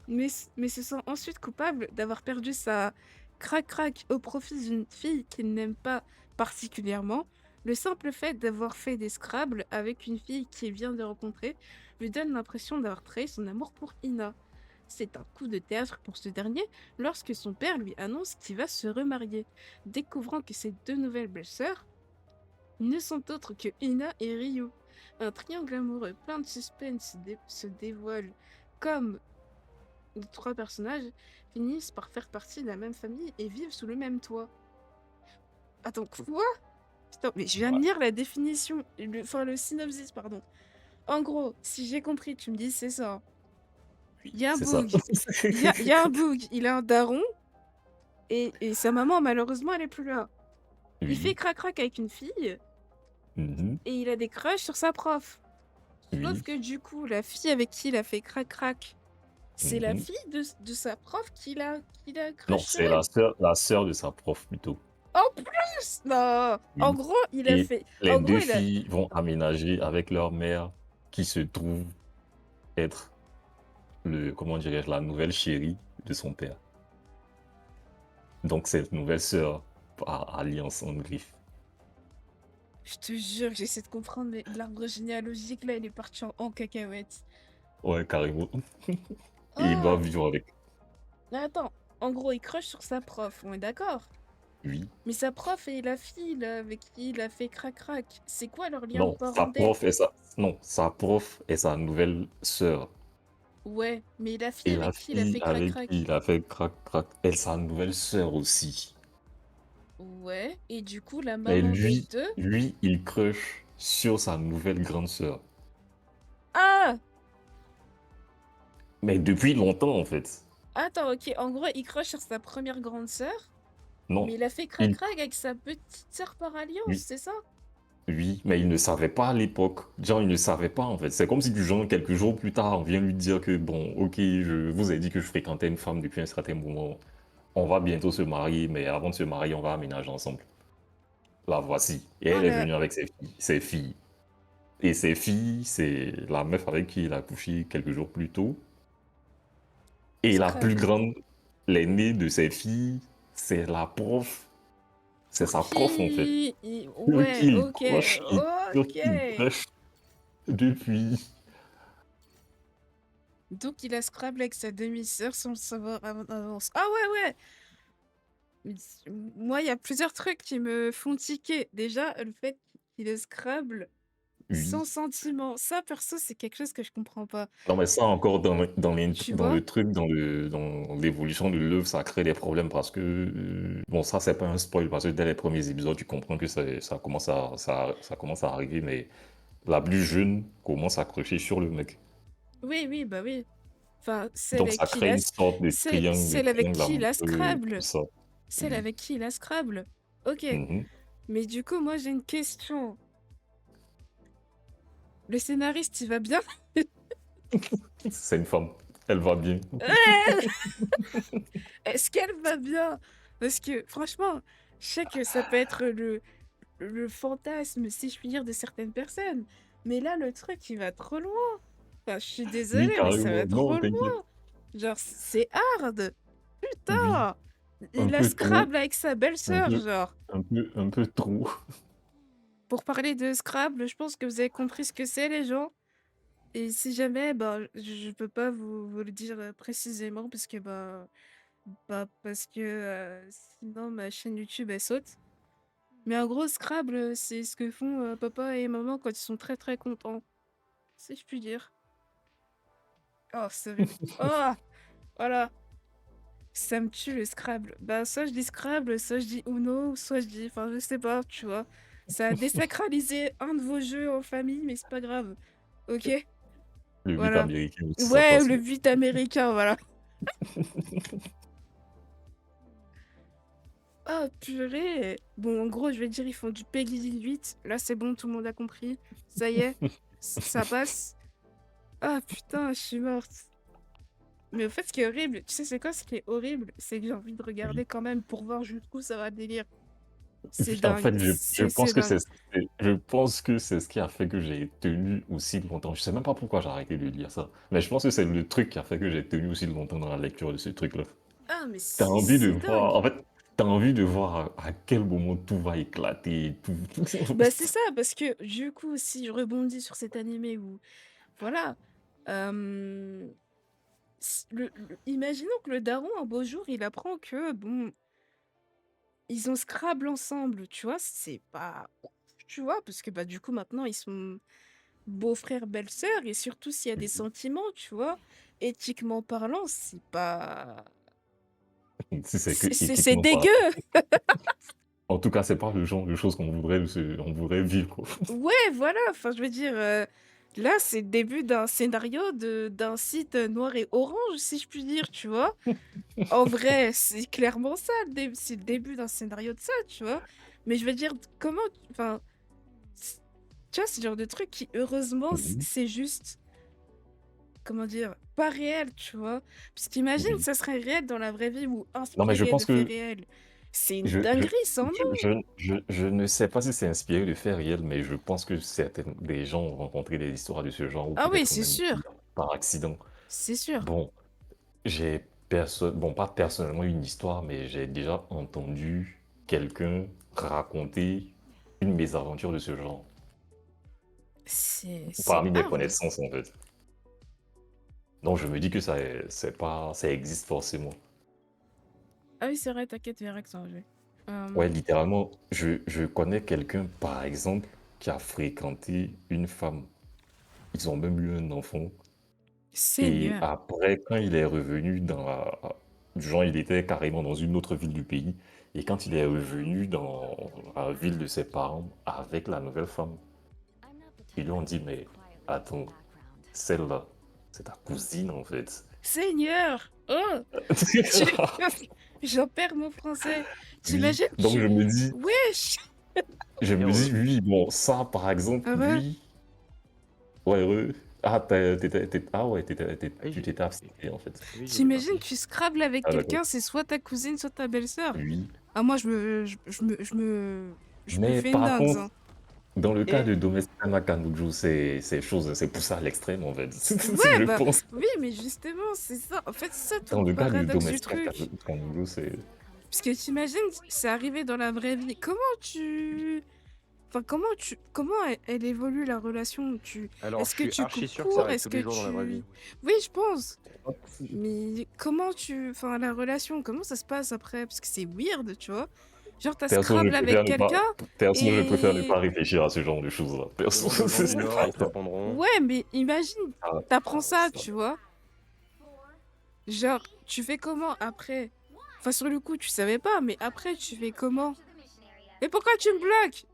Mais se sent ensuite coupable d'avoir perdu sa crac-crac au profit d'une fille qu'il n'aime pas particulièrement. Le simple fait d'avoir fait des Scrabble avec une fille qu'il vient de rencontrer lui donne l'impression d'avoir trahi son amour pour Ina. C'est un coup de théâtre pour ce dernier lorsque son père lui annonce qu'il va se remarier, découvrant que ses deux nouvelles belles-sœurs ne sont autres que Ina et Ryu. Un triangle amoureux plein de suspense se dévoile comme les trois personnages finissent par faire partie de la même famille et vivent sous le même toit. Attends, quoi? Putain, mais je viens de Ouais. lire la définition, le synopsis, pardon. En gros, si j'ai compris, tu me dis c'est ça. Il y a un C'est ça. bug. Il y a un bug. Il a un daron et sa maman, malheureusement, elle est plus là. Il fait Oui. crac-crac avec une fille Mhm. et il a des crushs sur sa prof. Sauf Oui. que du coup, la fille avec qui il a fait crac-crac, c'est la Mhm. fille de sa prof qu'il a Non, crush sur c'est elle. la sœur de sa prof plutôt. En plus, non. En Oui. gros, il a Et fait. les En gros, deux il a. filles vont aménager avec leur mère qui se trouve être comment dirais-je, la nouvelle chérie de son père. Donc cette nouvelle sœur par alliance en griffe. Je te jure, j'essaie de comprendre, mais l'arbre généalogique là, il est parti en cacahuète. Ouais, carrément. Et il doit Ah, vivre avec mais attends. En gros, il crush sur sa prof, on est d'accord. lui. Mais sa prof et la fille là, avec qui il a fait crac-crac, c'est quoi leur lien de Non, parenté? sa prof est sa nouvelle sœur. Ouais, mais la fille Et la avec qui il a fille fait avec qui crac-crac. il a fait crac crac, elle sa nouvelle sœur aussi. Ouais, et du coup, la Mais maman des lui, deux. lui, il crush sur sa nouvelle grande sœur. Ah! Mais depuis longtemps en fait. Attends, ok, en gros, il crush sur sa première grande sœur, mais Non, il a fait il, crac-crac avec sa petite sœur par alliance, oui, c'est ça? oui, mais il ne savait pas à l'époque. Genre, il ne savait pas en fait. C'est comme si du genre, quelques jours plus tard, on vient lui dire que bon, ok, je vous ai dit que je fréquentais une femme depuis un certain moment. On va bientôt se marier, mais avant de se marier, on va aménager ensemble. La voici. Et Oh elle est là, venue avec ses filles. Ses filles. Et ses filles, c'est la meuf avec qui il a couché quelques jours plus tôt. Et la plus Scrabble. grande, l'aînée de ses filles, c'est la prof. C'est Pour sa prof en fait. qui? Sur Ouais, qui il ok, croche et sur ok. qui il crèche depuis. Donc il a Scrabble avec sa demi-sœur sans le savoir avant d'avance. Ah ouais, ouais! Mais moi, il y a plusieurs trucs qui me font tiquer. Déjà, le fait qu'il ait Scrabble sans Oui. sentiment. Ça, perso, c'est quelque chose que je comprends pas. Non, mais ça encore Tu dans vois? le truc, dans l'évolution de l'œuvre, ça crée des problèmes parce que, bon, ça, c'est pas un spoil parce que dès les premiers épisodes, tu comprends que ça commence à arriver, mais la plus jeune commence à crocher sur le mec. Oui, oui, bah oui. Enfin, celle Donc, avec ça qui il crée a... une sorte de Celle avec triangle qui il a amoureux, tout Scrabble. ça. Celle Oui. avec qui il a Scrabble. Ok. Mhm. Mais du coup, moi, j'ai une question. Le scénariste, il va bien? C'est une femme. Elle va bien. Est-ce qu'elle va bien? Parce que franchement, je sais que ça peut être le fantasme, si je puis dire, de certaines personnes. Mais là, le truc, il va trop loin. Enfin, je suis Oui, désolée, mais ça carrément. va Non, trop t'inquiète. loin. Genre, c'est hard. Oui, Putain! un Il a peu trop. Scrabble avec sa Un belle-sœur, peu, genre. un peu trop. Pour parler de Scrabble, je pense que vous avez compris ce que c'est, les gens. Et si jamais, bah, je peux pas vous le dire précisément parce que, parce que sinon ma chaîne YouTube elle saute. Mais en gros, Scrabble, c'est ce que font papa et maman quand ils sont très très contents, si je puis dire. Oh, sérieux. Oh, voilà. Ça me tue le Scrabble. Bah, soit je dis Scrabble, soit je dis Uno, soit je dis. Enfin, je sais pas, tu vois. Ça a désacralisé un de vos jeux en famille, mais c'est pas grave. Ok? Le 8 Voilà. américain aussi, ça Ouais, passe le bien. 8 américain, voilà. Ah, purée! Bon, en gros, je vais dire, ils font du Peggy 18. Là, c'est bon, tout le monde a compris. Ça y est, ça passe. Ah, putain, je suis morte. Mais au fait, ce qui est horrible, tu sais, c'est quoi ce qui est horrible? C'est que j'ai envie de Oui. regarder quand même pour voir jusqu'où ça va délire. C'est En dingue. fait, je C'est pense que dingue. je pense que c'est ce qui a fait que j'ai tenu aussi longtemps. Je sais même pas pourquoi j'ai arrêté de lire ça, mais je pense que c'est le truc qui a fait que j'ai tenu aussi longtemps dans la lecture de ce truc-là. Ah, mais T'as envie de c'est voir, dingue. en fait, t'as envie de voir à quel moment tout va éclater et tout. Bah, c'est ça, parce que du coup, si je rebondis sur cet animé où, voilà, euh, imaginons que le daron, un beau jour, il apprend que, bon, ils ont Scrabble ensemble, tu vois, c'est pas ouf, tu vois, parce que bah du coup maintenant ils sont beau-frère, belle-sœur, et surtout s'il y a des sentiments, tu vois, éthiquement parlant, c'est pas... Si c'est que C'est éthiquement dégueu. pas. En tout cas, c'est pas le genre de choses on voudrait vivre, quoi. Ouais, voilà, enfin je veux dire, là c'est le début d'un scénario d'un site noir et orange, si je puis dire, tu vois. En vrai, c'est clairement ça, c'est le début d'un scénario de ça, tu vois. Mais je veux dire, comment... Enfin, tu vois, c'est le genre de truc qui, heureusement, Oui, c'est juste, comment dire, pas réel, tu vois. Parce qu'imagine, oui. ça serait réel dans la vraie vie ou Non, mais je inspiré de pense faits que réels. C'est une je, je, dinguerie, sans nom. je ne sais pas si c'est inspiré de faits réels, mais je pense que des gens ont rencontré des histoires de ce genre, ou Ah oui, peut-être c'est même sûr. par accident. C'est sûr. Bon, bon, pas personnellement une histoire, mais j'ai déjà entendu quelqu'un raconter une mésaventure de ce genre, C'est parmi mes hard. connaissances, en fait. Donc, je me dis que c'est pas, ça existe forcément. Ah oui, c'est vrai, t'inquiète, verras que ça va jouer. Ouais, littéralement, je connais quelqu'un, par exemple, qui a fréquenté une femme. Ils ont même eu un enfant. Et Seigneur. après, quand il est revenu dans la... Genre, il était carrément dans une autre ville du pays. Et quand il est revenu dans la ville de ses parents avec la nouvelle femme, ils lui ont dit, mais attends, celle-là, c'est ta cousine en fait. Seigneur. Oh, tu... J'en perds mon français. Oui, T'imagines, donc tu... Wesh. je Et me dis, oui, bon, ça par exemple, Ah bah, lui, ouais, heureux. Ah, ah ouais, oui, tu t'étais abstenu en fait. oui, j'étais t'imagines, parti. tu scrabbles avec Ah, d'accord. quelqu'un, c'est soit ta cousine, soit ta belle-sœur. Oui. Ah, moi, je me Mais fais une par dingue, contre, hein. dans le cas Et de Domestika Nakanuju, c'est poussé à l'extrême en fait. Ouais, Je bah, pense. oui, mais justement, c'est ça. En fait, c'est ça tout Dans le le cas de paradoxe du Domestika truc. Nakanuju, c'est. Parce que t'imagines, c'est arrivé dans la vraie vie. Enfin, comment elle évolue la relation? alors, Est-ce je que suis tu archi coupes sûr que ça court? arrive Est-ce tous que les jours dans la vraie vie. Oui, je pense. Mais enfin, la relation, comment ça se passe après? Parce que c'est weird, tu vois. Genre, t'as Perso, je Scrabble avec préfère ne pas. quelqu'un Perso, je préfère ne pas et... réfléchir à ce genre de choses-là. Perso, Demande aux gens du c'est Nord, pas ils te ça. répondront. Ouais, mais imagine, Ah, t'apprends ah, ça, ça. tu vois. Genre, tu fais comment après? Enfin, sur le coup, tu savais pas, mais après, tu fais comment? Et pourquoi tu me bloques?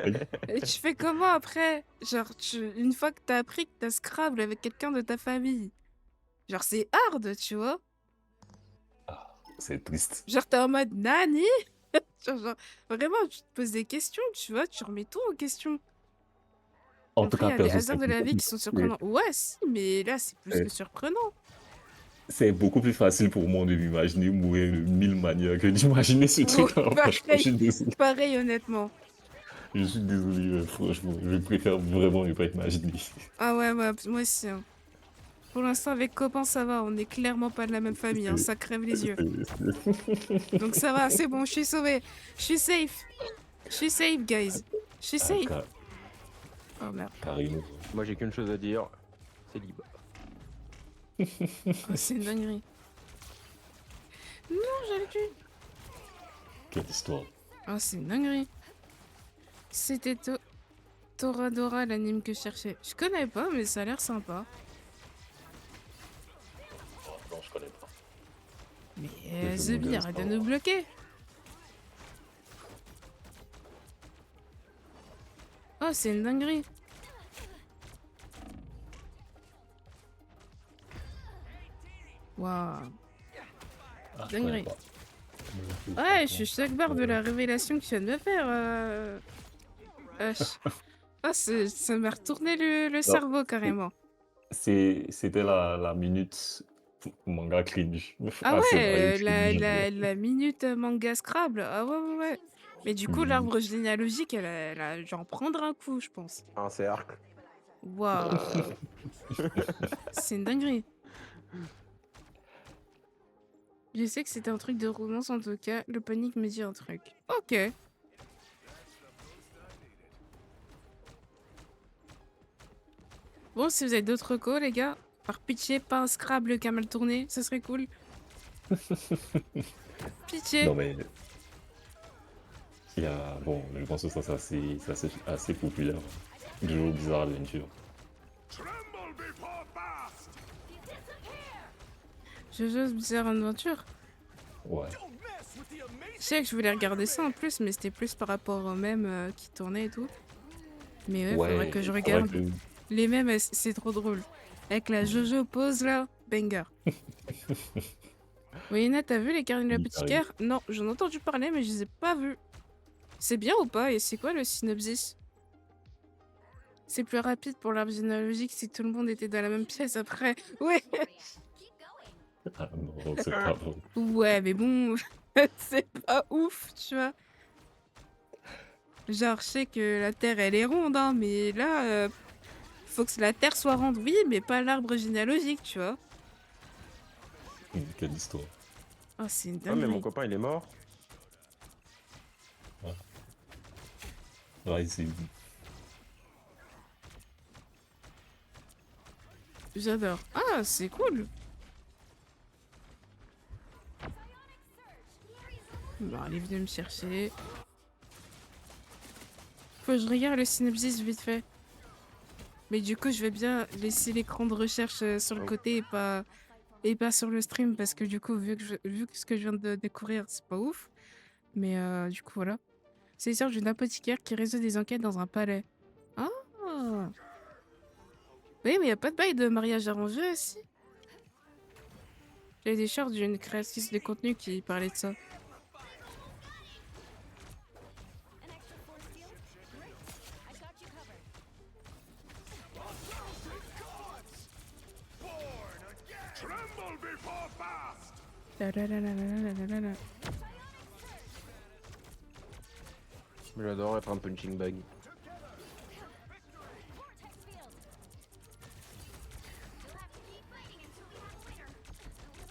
Oui. Et tu fais comment après? Genre, une fois que t'as appris que t'as Scrabble avec quelqu'un de ta famille, genre, c'est hard, tu vois? Ah, c'est triste. Genre, t'es en mode nani? Genre, vraiment, tu te poses des questions, tu vois? Tu remets tout en question. En tout Après, il cas, y a des perso, hasards de la vie qui sont surprenants. Ouais, si, mais là, c'est plus que surprenant. c'est beaucoup plus facile pour moi de m'imaginer mourir de mille manières que d'imaginer ce Ouais, truc-là. Franchement, je pareil, suis désolé. pareil, honnêtement. Je suis désolé, franchement. Je préfère vraiment ne pas imaginer. Ah ouais, moi aussi, hein. Pour l'instant, avec copain, ça va. On est clairement pas de la même famille, hein. C'est- Ça crève les yeux. Donc c'est- ça va, c'est bon, je suis sauvée. Je suis safe. Je suis safe, guys. Je suis Ah, safe. Oh merde. carrément. Moi, j'ai qu'une chose à dire, c'est libre. Oh, c'est une dinguerie. Non, j'avais tué. Quelle histoire. Oh, c'est une dinguerie. C'était Toradora, l'anime que je cherchais. Je connais pas, mais ça a l'air sympa. Oh, non, je connais pas. Mais Et je The Bee, m'intéresse arrête pas. de nous bloquer. Oh, c'est une dinguerie. Waouh. Ah, je connais Dinguerie. pas. Ouais, je suis chaque barre de la révélation que tu viens de me faire. Ah, ça m'a retourné le Non, cerveau carrément. c'était la minute Manga cringe. Ah Ah, c'est vrai, ouais, cringe. la minute manga Scrabble. Ah ouais, ouais, ouais. Mais du coup, Mhm. l'arbre généalogique, elle a dû en prendre un coup, je pense. Un cercle. Waouh, c'est une dinguerie. Je sais que c'était un truc de romance en tout cas. Le panique me dit un truc. Ok. Bon, si vous avez d'autres recos, les gars, par pitié, pas un Scrabble qui a mal tourné, ça serait cool. Pitié. Non, mais il y a. Bon, je pense que ça, c'est assez populaire. Jojo Bizarre Adventure. Jojo's Bizarre Adventure. Ouais. Je sais que je voulais regarder ça en plus, mais c'était plus par rapport aux mèmes qui tournaient et tout. Mais ouais, faudrait Ouais, que je c'est vrai regarde. que. Les mèmes, c'est trop drôle. Avec la Jojo pose là, banger. Oui, Nat, t'as vu les carnets de Il arrive. l'apothicaire? Non, j'en ai entendu parler, mais je les ai pas vus. C'est bien ou pas? Et c'est quoi le synopsis? C'est plus rapide pour l'arbre généalogique si tout le monde était dans la même pièce après. Ouais, Ah non, c'est pas vrai. ouais, mais bon, c'est pas ouf, tu vois. Genre, je sais que la Terre, elle est ronde, hein, mais là, faut que la Terre soit ronde, oui, mais pas l'arbre généalogique, tu vois. Quelle histoire. Oh, c'est une Ouais, mais mon dinguerie. copain, il est mort. Ouais, ouais, c'est. J'adore. Ah, c'est cool. Bon, elle est venue me chercher. Faut que je regarde le synopsis vite fait. Mais du coup, je vais bien laisser l'écran de recherche sur le Oh. côté et pas sur le stream parce que du coup, vu que ce que je viens de découvrir, c'est pas ouf. Mais du coup, voilà. C'est l'histoire d'une apothicaire qui résout des enquêtes dans un palais. Ah! Oui, mais y a pas de bail de mariage arrangé aussi. J'ai des shorts d'une créatrice de contenu qui parlait de ça. La la la la la la la la. J'adore être un punching bag.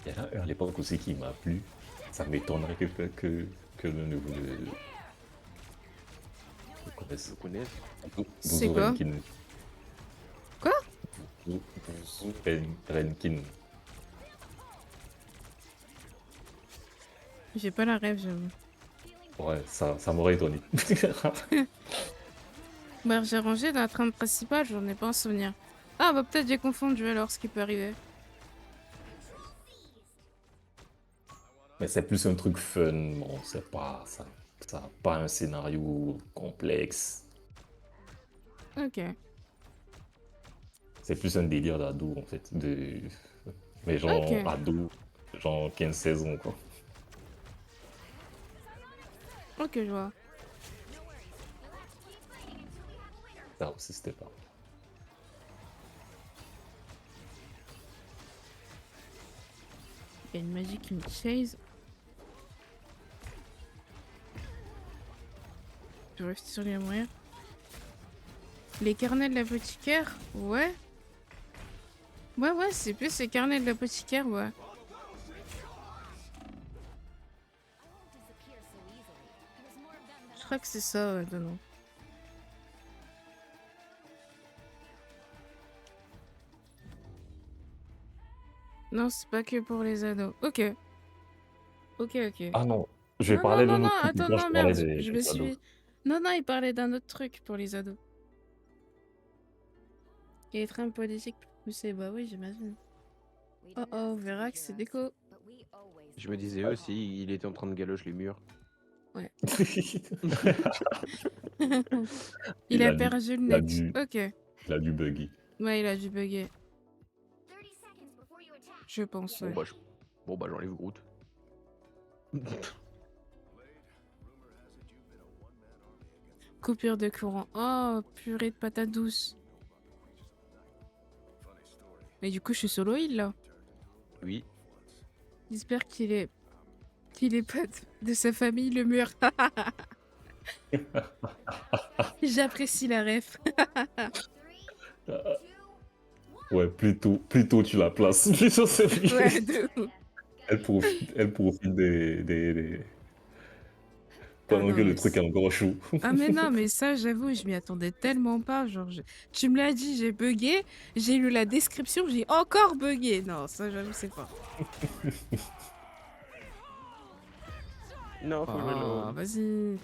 Il y en a un à l'époque aussi qui m'a plu. Ça m'étonnerait que l'un de vous le Je connaisse. connais. C'est Buzu quoi? Renkin. Quoi? Buzu Renkin. J'ai pas la rêve, j'avoue. Ouais, ça m'aurait étonné. Bah, j'ai rangé dans la trame principale, j'en ai pas un souvenir. Ah, bah peut-être j'ai confondu alors, ce qui peut arriver. Mais c'est plus un truc fun, bon, c'est pas ça. Ça a pas un scénario complexe. Ok. C'est plus un délire d'ado en fait. Mais genre Ok. ado, genre 15-16 ans quoi. Ok, je vois. Ça aussi c'était pas. Il y a une magie qui me chase. Je reste sur les moyens. Les carnets de l'apothicaire? Ouais. Ouais, ouais, c'est plus les carnets de l'apothicaire, ouais. Je crois que c'est ça, ouais, de nom. Non, c'est pas que pour les ados. Ok. Ok, ok. Ah non, je vais Non, non, parler non, d'un non, autre truc, mais attends, quand je non, parlais merde, des, je me des ados. suis... Non, non, il parlait d'un autre truc pour les ados. Il est très politique, poussé, bah oui, j'imagine. Oh oh, Verax, c'est déco. Je me disais aussi, il était en train de galoche les murs. Ouais. Il Il a a dû, perdu le il a net. dû, Ok. il a dû bugger. Ouais, il a dû bugger. Je pense, Bon ouais. bah, bon bah j'enlève Groot. Coupure de courant. Oh, purée de patates douces. Mais du coup, je suis solo heal là. Oui. J'espère qu'il est pas de sa famille, le mur. J'apprécie la ref. Ouais, plutôt tu la places. Plutôt c'est Ouais, mieux. de ouf. Elle profite Ah pendant que non, le mais truc est encore chaud. ah mais non, mais ça, j'avoue, je m'y attendais tellement pas. Genre, tu me l'as dit, j'ai bugué. J'ai lu la description, j'ai encore bugué. Non, ça, j'avoue, c'est pas. Non, faut jouer Ah, LOL. vas-y,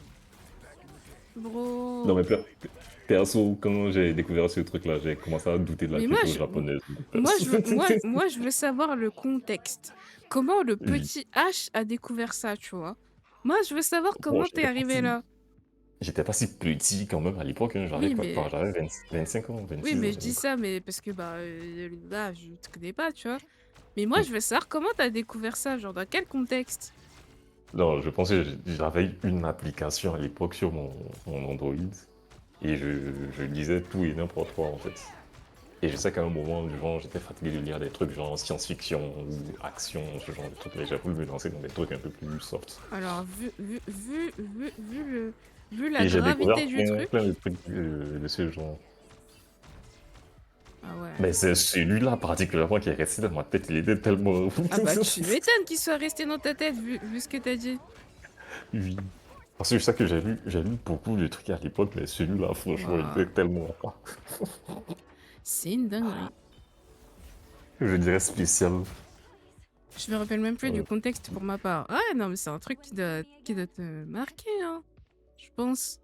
Non, bro. mais perso, quand j'ai découvert ce truc-là, j'ai commencé à douter de la Mais moi, culture japonaise. moi, je veux savoir le contexte. Comment le Oui. petit H a découvert ça, tu vois? Moi, je veux savoir Bon, comment t'es arrivé là. j'étais pas si petit quand même à l'époque. Hein. J'avais Oui, quoi? Enfin, mais j'avais 25 ans, oui, 26 mais ans je à dis l'époque. ça, mais parce que bah là, je te connais pas, tu vois. Mais moi, Hmm. je veux savoir comment t'as découvert ça, genre dans quel contexte? Non, je pensais que j'avais une application à l'époque sur mon Android et je lisais tout et n'importe quoi en fait. Et je sais qu'à un moment, genre, j'étais fatigué de lire des trucs genre science-fiction ou action, ce genre de trucs, mais j'ai voulu me lancer dans des trucs un peu plus soft. Alors, vu la Et j'ai découvert gravité du plein truc. de trucs de ce genre. Ah ouais. Mais c'est celui-là particulièrement qui est resté dans ma tête, il était tellement... Ah bah, tu m'étonnes qu'il soit resté dans ta tête, vu ce que t'as dit. Oui. Parce que je sais que j'ai lu beaucoup de trucs à l'époque, mais celui-là, franchement, il était Waouh. tellement, C'est une dinguerie. je dirais spécial. Je me rappelle même plus du Ouais. contexte pour ma part. Ah non, mais c'est un truc qui doit te marquer, hein. Je pense.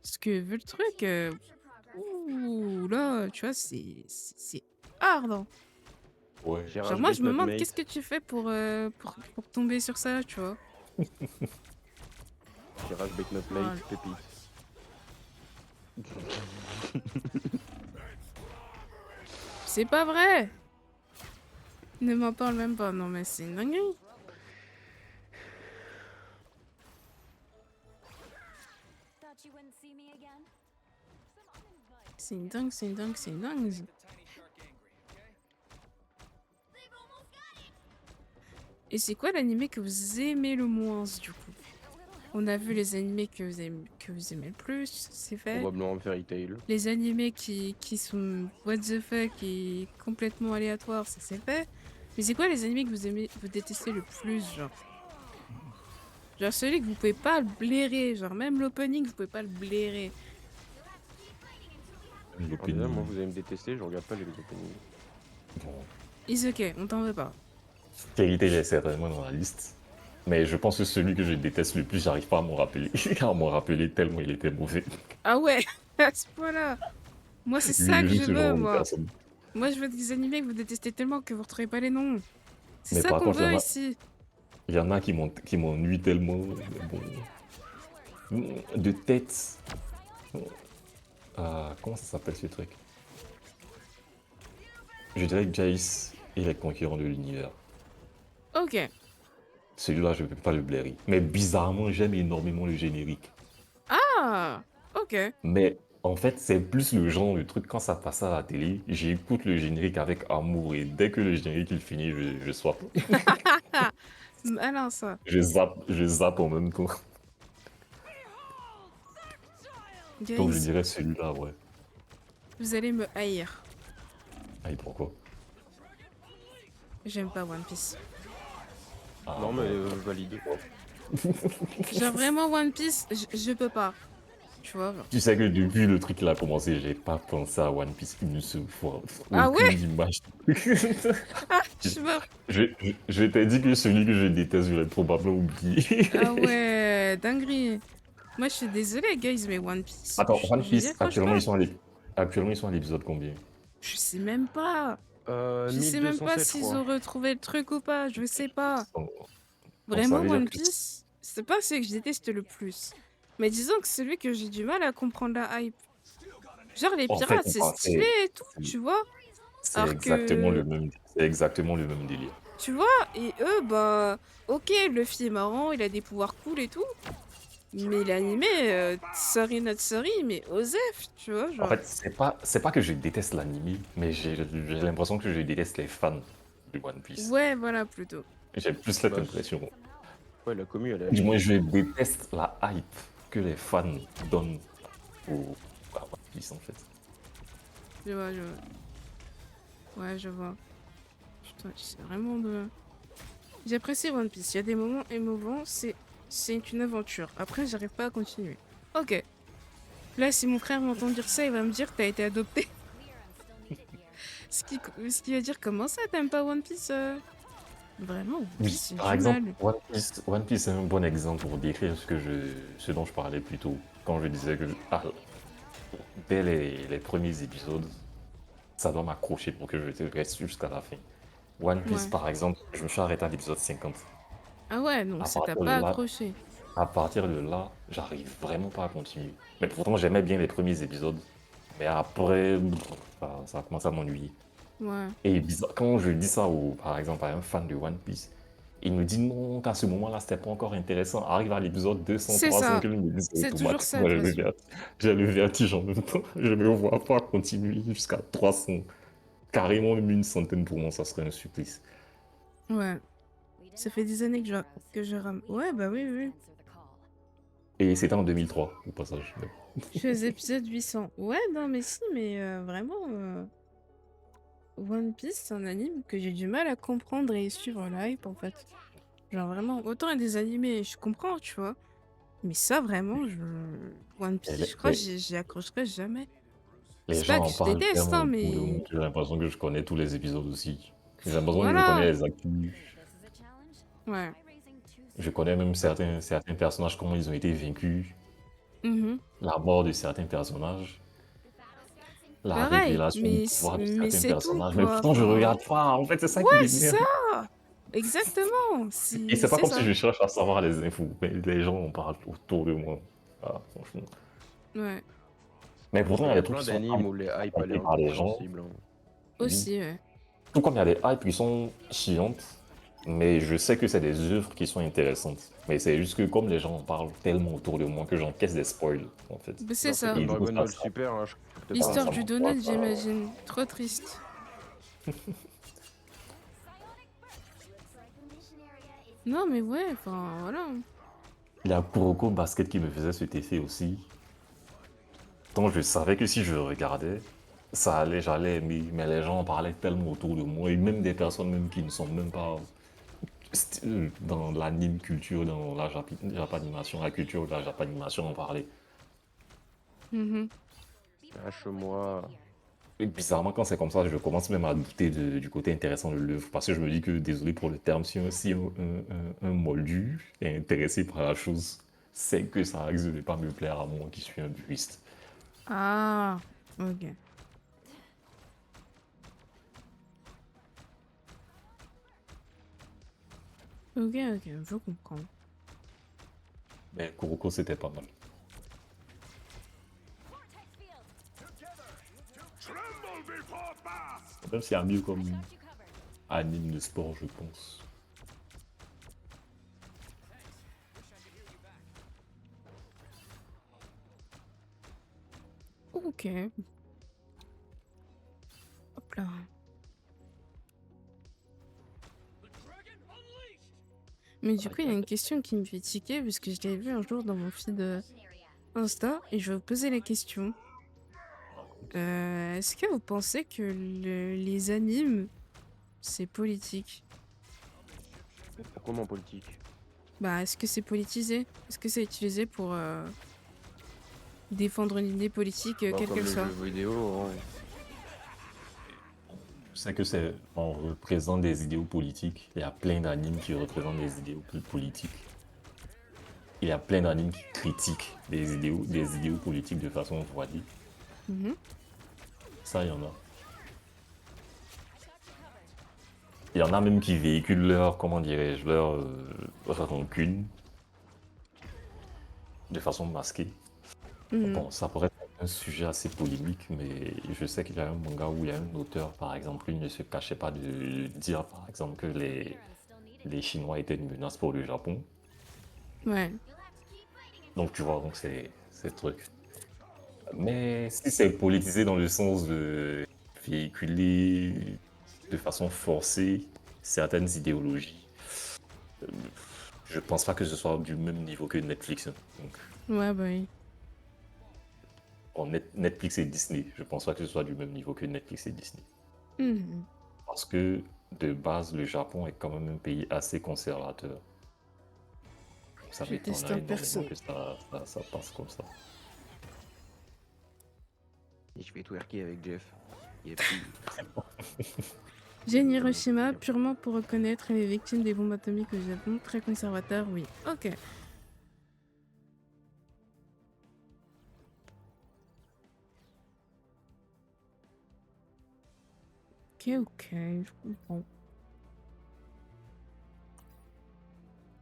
Parce que vu le truc, ouh là, tu vois, c'est hard, hein. Ouais. J'ai Genre rage moi, bait je me notre demande qu'est-ce mate. que tu fais pour tomber sur ça, tu vois. J'ai rage bait notre Ah, mate, pépite. c'est pas vrai. Ne m'en parle même pas. Non mais c'est une dinguerie. C'est une dingue, c'est une dingue, c'est une dingue. Et c'est quoi l'animé que vous aimez le moins, du coup? On a vu les animés que vous aimez le plus, c'est fait. Probablement Fairy Tail. Les animés qui sont what the fuck et complètement aléatoires, ça c'est fait. Mais c'est quoi les animés que vous détestez le plus, genre? Genre celui que vous pouvez pas le blairer, genre même l'opening, vous pouvez pas le blairer. Alors déjà, moi, vous allez me détester, je regarde pas les openings. Bon, Is ok, on t'en veut pas. Fairy Tail est certainement dans la liste. Mais je pense que celui que je déteste le plus, j'arrive pas à m'en rappeler. À m'en rappeler tellement il était mauvais. Ah ouais, à ce point-là. Moi c'est Lui, ça je que suis je ce veux, genre de moi. personne. Moi je veux des animés que vous détestez tellement que vous retrouvez pas les noms. C'est Mais ça par qu'on contre, veut ici. il y en a qui m'ennuient tellement. Bon, de tête. Ah, comment ça s'appelle ce truc? Je dirais Jace et les conquérants de l'univers. Ok. Celui-là, je peux pas le blairer. Mais bizarrement, j'aime énormément le générique. Ah, ok. Mais en fait, c'est plus le genre de truc, quand ça passe à la télé, j'écoute le générique avec amour et dès que le générique il finit, je swap. Malin ça. Je zappe en même temps. Donc je Guys, dirais celui-là, ouais. vous allez me haïr. Ah, et pourquoi? J'aime pas One Piece. Ah, Non, mais bon. valide. Genre vraiment One Piece, je peux pas. Tu vois, genre. Tu sais que depuis le truc il a commencé, j'ai pas pensé à One Piece une seule fois. Ah ouais? Aucune image. Ah, je je meurs. je, je t'ai dit que celui que je déteste, je l'ai probablement oublié. Ah ouais, dinguerie. Moi je suis désolée, guys, mais One Piece, Attends, One je n'y Piece, accroche pas. actuellement ils sont à l'épisode combien? Je sais même pas. Je sais même pas 1207, je s'ils crois. ont retrouvé le truc ou pas, je sais pas. Donc, Vraiment, ça veut dire One que Piece, c'est pas celui que je déteste le plus. Mais disons que c'est celui que j'ai du mal à comprendre la hype. Genre les en fait, pirates, c'est stylé et tout, tu vois. c'est Alors exactement que, le même, c'est exactement le même délire. tu vois, et eux, bah, ok, Luffy est marrant, il a des pouvoirs cool et tout. Mais l'animé, sorry not sorry, mais Osef, tu vois, En genre. fait, c'est pas que je déteste l'anime, mais j'ai l'impression que je déteste les fans. du One Piece. Ouais, voilà, plutôt. J'ai plus cette Bah, impression. ouais, la commu, elle Du est. moins, je déteste la hype que les fans donnent à One Piece, en fait. Je vois, je vois. Ouais, je vois. Putain, c'est vraiment de... J'apprécie One Piece. Il y a des moments émouvants, c'est une aventure. Après, j'arrive pas à continuer. Ok. Là, si mon frère m'entend dire ça, il va me dire t'as été adopté. Ce qui va dire comment ça, t'aimes pas One Piece Vraiment, One Oui, Piece, c'est par du exemple, mal. One Piece est un bon exemple pour décrire ce dont je parlais plus tôt, quand je disais que dès les premiers épisodes, ça doit m'accrocher pour que je reste jusqu'à la fin. One Piece, Ouais. par exemple, je me suis arrêté à l'épisode 50. Ah ouais, donc À ça t'a partir pas de là, accroché. à partir de là, j'arrive vraiment pas à continuer. Mais pourtant, j'aimais bien les premiers épisodes. Mais après, ça a commencé à m'ennuyer. Ouais. Et bizarre, quand je dis ça, par exemple, à un fan de One Piece, il me dit non, qu'à ce moment-là, c'était pas encore intéressant. Arrive à l'épisode 200, C'est 300, ça. qu'il me dit C'est toujours ça, de automatiquement, toute façon. j'ai le vertige en même temps. Je ne me vois pas continuer jusqu'à 300. Carrément, même une centaine pour moi, ça serait un supplice. Ouais. Ça fait des années que je rame. Ouais, bah oui, oui. Et c'était en 2003, au passage. Je suis aux épisodes 800. Ouais, non, mais si, mais vraiment, One Piece, c'est un anime que j'ai du mal à comprendre et suivre la hype, en fait. Genre, vraiment, autant il y a des animés, je comprends, tu vois. Mais ça, vraiment, One Et Piece, je crois que j'y accrocherai jamais. les C'est pas gens que en je parlent déteste, tellement hein, autour de moi mais... que j'ai l'impression que je connais tous les épisodes aussi. J'ai l'impression que je Voilà. connais les actus. Ouais. Je connais même Ouais. certains personnages, comment ils ont été vaincus, Mhm. la mort de certains personnages, la Pareil, révélation du pouvoir de mais certains c'est tout, personnages. Mais quoi. pourtant, je Enfin... regarde pas. En fait, c'est ça Ouais, qui c'est m'énerve. ça. Exactement. Et c'est pas C'est comme si ça. je cherche à savoir les infos. Mais les gens en parlent autour de moi. Ah, franchement. Ouais. Mais pourtant, il y Il a y a des trucs plein qui sont d'animes où les hype, elle est hypés par les gens. incompréhensible, hein. Oui. Aussi, ouais. Tout comme il y a des hypes qui sont chiantes. Mais je sais que c'est des œuvres qui sont intéressantes. Mais c'est juste que comme les gens en parlent tellement autour de moi que j'encaisse des spoils, en fait. Bah, c'est Genre, c'est ça. comme Et du coup, Dragon Ball Super, hein, je capte pas. L'histoire ça du m'envoie, donut, j'imagine. Trop triste. Non, mais ouais, enfin, voilà. Il y a Kuroko Basket qui me faisait cet effet aussi. Donc je savais que si je regardais, j'allais aimer, mais les gens en parlaient tellement autour de moi, et même des personnes même qui ne sont même pas dans l'anime culture, dans la japanimation, la culture de la japanimation en parlait. Mhm. Lâche-moi. Et bizarrement, quand c'est comme ça, je commence même à douter du côté intéressant de l'œuvre, parce que je me dis que, désolé pour le terme, si un moldu est intéressé par la chose, c'est que ça risque de ne pas me plaire à moi qui suis un puriste. Ah, ok. Ok, ok, je comprends. Mais Kuroko, c'était pas mal. Même s'il y a mieux comme anime de sport, je pense. Ok. Hop là. Mais du coup, il y a une question qui me fait tiquer, parce que je l'avais vu un jour dans mon feed Insta, et je vais vous poser la question. Est-ce que vous pensez que les animes, c'est politique? Comment politique? Bah, est-ce que c'est politisé? Est-ce que c'est utilisé pour défendre une idée politique, Bah, quelle comme qu'elle les soit? jeux vidéo, hein. Je sais que on représente des idéaux politiques. Il y a plein d'animes qui représentent des idéaux politiques. Il y a plein d'animes qui critiquent des idéaux politiques de façon voilée. Mhm. Ça, il y en a. Il y en a même qui véhiculent leur, comment dirais-je, leur rancune de façon masquée. Mhm. Bon, ça pourrait être un sujet assez polémique, mais je sais qu'il y a un manga où il y a un auteur, par exemple, il ne se cachait pas de dire, par exemple, que les Chinois étaient une menace pour le Japon. Ouais. Donc, tu vois, donc c'est le truc. Mais si c'est politisé dans le sens de véhiculer de façon forcée, certaines idéologies, euh, je pense pas que ce soit du même niveau que Netflix, hein. Donc, Ouais, bah oui. Netflix et Disney, je pense pas que ce soit du même niveau que Netflix et Disney. Mhm. Parce que de base, le Japon est quand même un pays assez conservateur. Ça Je teste m'étonnerait un énormément perso. que ça passe comme ça. Et je vais twerker avec Jeff. Yepsi. Gene Hiroshima, purement pour reconnaître les victimes des bombes atomiques au Japon. Très conservateur, oui. Ok. Ok, je comprends.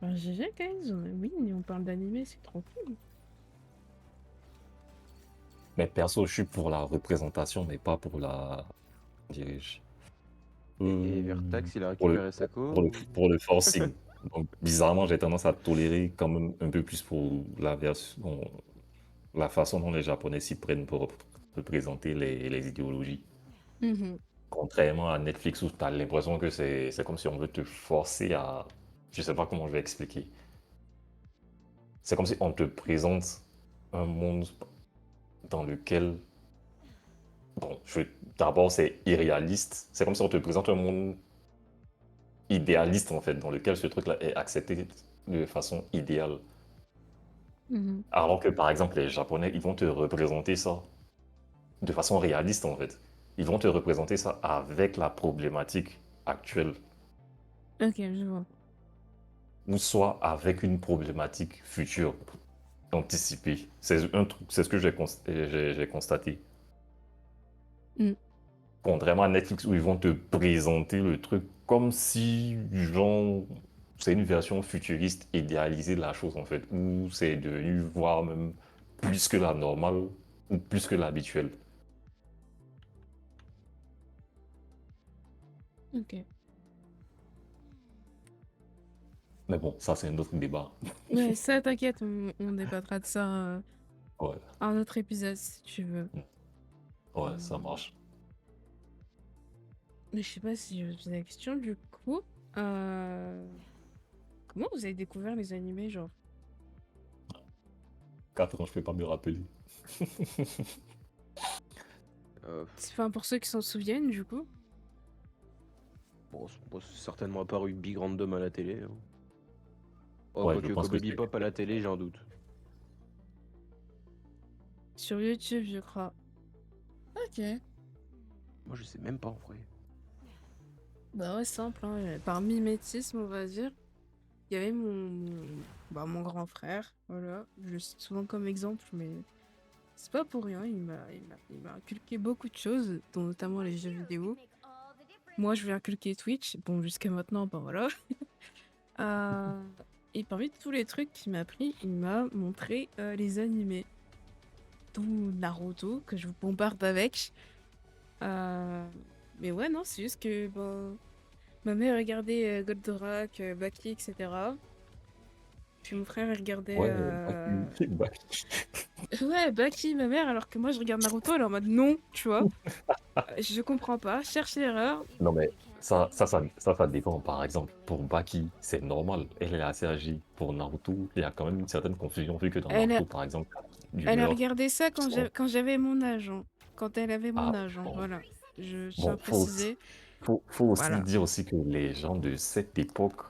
Bah, GG, guys. Oui, on parle d'animé, c'est trop cool. Mais perso, je suis pour la représentation, mais pas pour la... dirais-je, Et Vertax, il a pour le, récupéré Sako pour le, ou... pour le forcing. Donc, bizarrement, j'ai tendance à tolérer quand même un peu plus pour la façon dont les Japonais s'y prennent pour représenter les idéologies. Mhm. Contrairement à Netflix où tu as l'impression que c'est comme si on veut te forcer à... Je sais pas comment je vais expliquer. C'est comme si on te présente un monde dans lequel... Bon, d'abord, c'est irréaliste. C'est comme si on te présente un monde idéaliste, en fait, dans lequel ce truc-là est accepté de façon idéale. Mhm. Alors que, par exemple, les Japonais, ils vont te représenter ça de façon réaliste, en fait. Ils vont te représenter ça avec la problématique actuelle, Ok, je vois. ou soit avec une problématique future, anticipée. C'est un truc, c'est ce que j'ai constaté. Mm. Contrairement à Netflix où ils vont te présenter le truc comme si, genre, c'est une version futuriste idéalisée de la chose en fait, où c'est devenu, voire même plus que la normale ou plus que l'habituel. Ok. Mais bon, ça c'est un autre débat. Ouais, ça, t'inquiète, on débattra de ça Ouais, à un autre épisode si tu veux. ouais, ça Euh, marche. Mais je sais pas si je pose la question du coup. euh, Comment vous avez découvert les animés, genre? 4 ans, je peux pas me rappeler. Enfin, pour ceux qui s'en souviennent, du coup. Bon, c'est certainement apparu Big Random à la télé, hein. Oh, Ouais, je quoique pense que Cowboy c'est... Bebop à la télé, j'en doute. Sur YouTube, je crois. Ok. Moi, je sais même pas en vrai. Bah ouais, simple, hein. Par mimétisme, on va dire. Il y avait mon grand frère, voilà. Je le cite souvent comme exemple, mais c'est pas pour rien. Il m'a inculqué beaucoup de choses, dont notamment les jeux vidéo. Moi, je vais inculquer Twitch. Bon, jusqu'à maintenant, bah voilà. Euh, Et parmi tous les trucs qu'il m'a appris, il m'a montré les animés. Dont Naruto, que je vous bombarde avec. Euh, Mais ouais, non, c'est juste que bah, ma mère regardait Goldorak, Baki, etc. Puis mon frère il regardait. Ouais, Baki, Baki. Ouais, Baki, ma mère, alors que moi je regarde Naruto, elle est en mode non, tu vois. Je comprends pas, cherche l'erreur. Non mais ça dépend. Par exemple, pour Baki, c'est normal. Elle est assez âgée. Pour Naruto, il y a quand même une certaine confusion vu que dans Elle a, Naruto, par exemple, du elle a meurtre. regardé ça sont- quand j'avais mon âge, hein. Quand elle avait mon Ah, âge, hein, bon. voilà. Je tiens à Bon, préciser. faut aussi Voilà. dire aussi que les gens de cette époque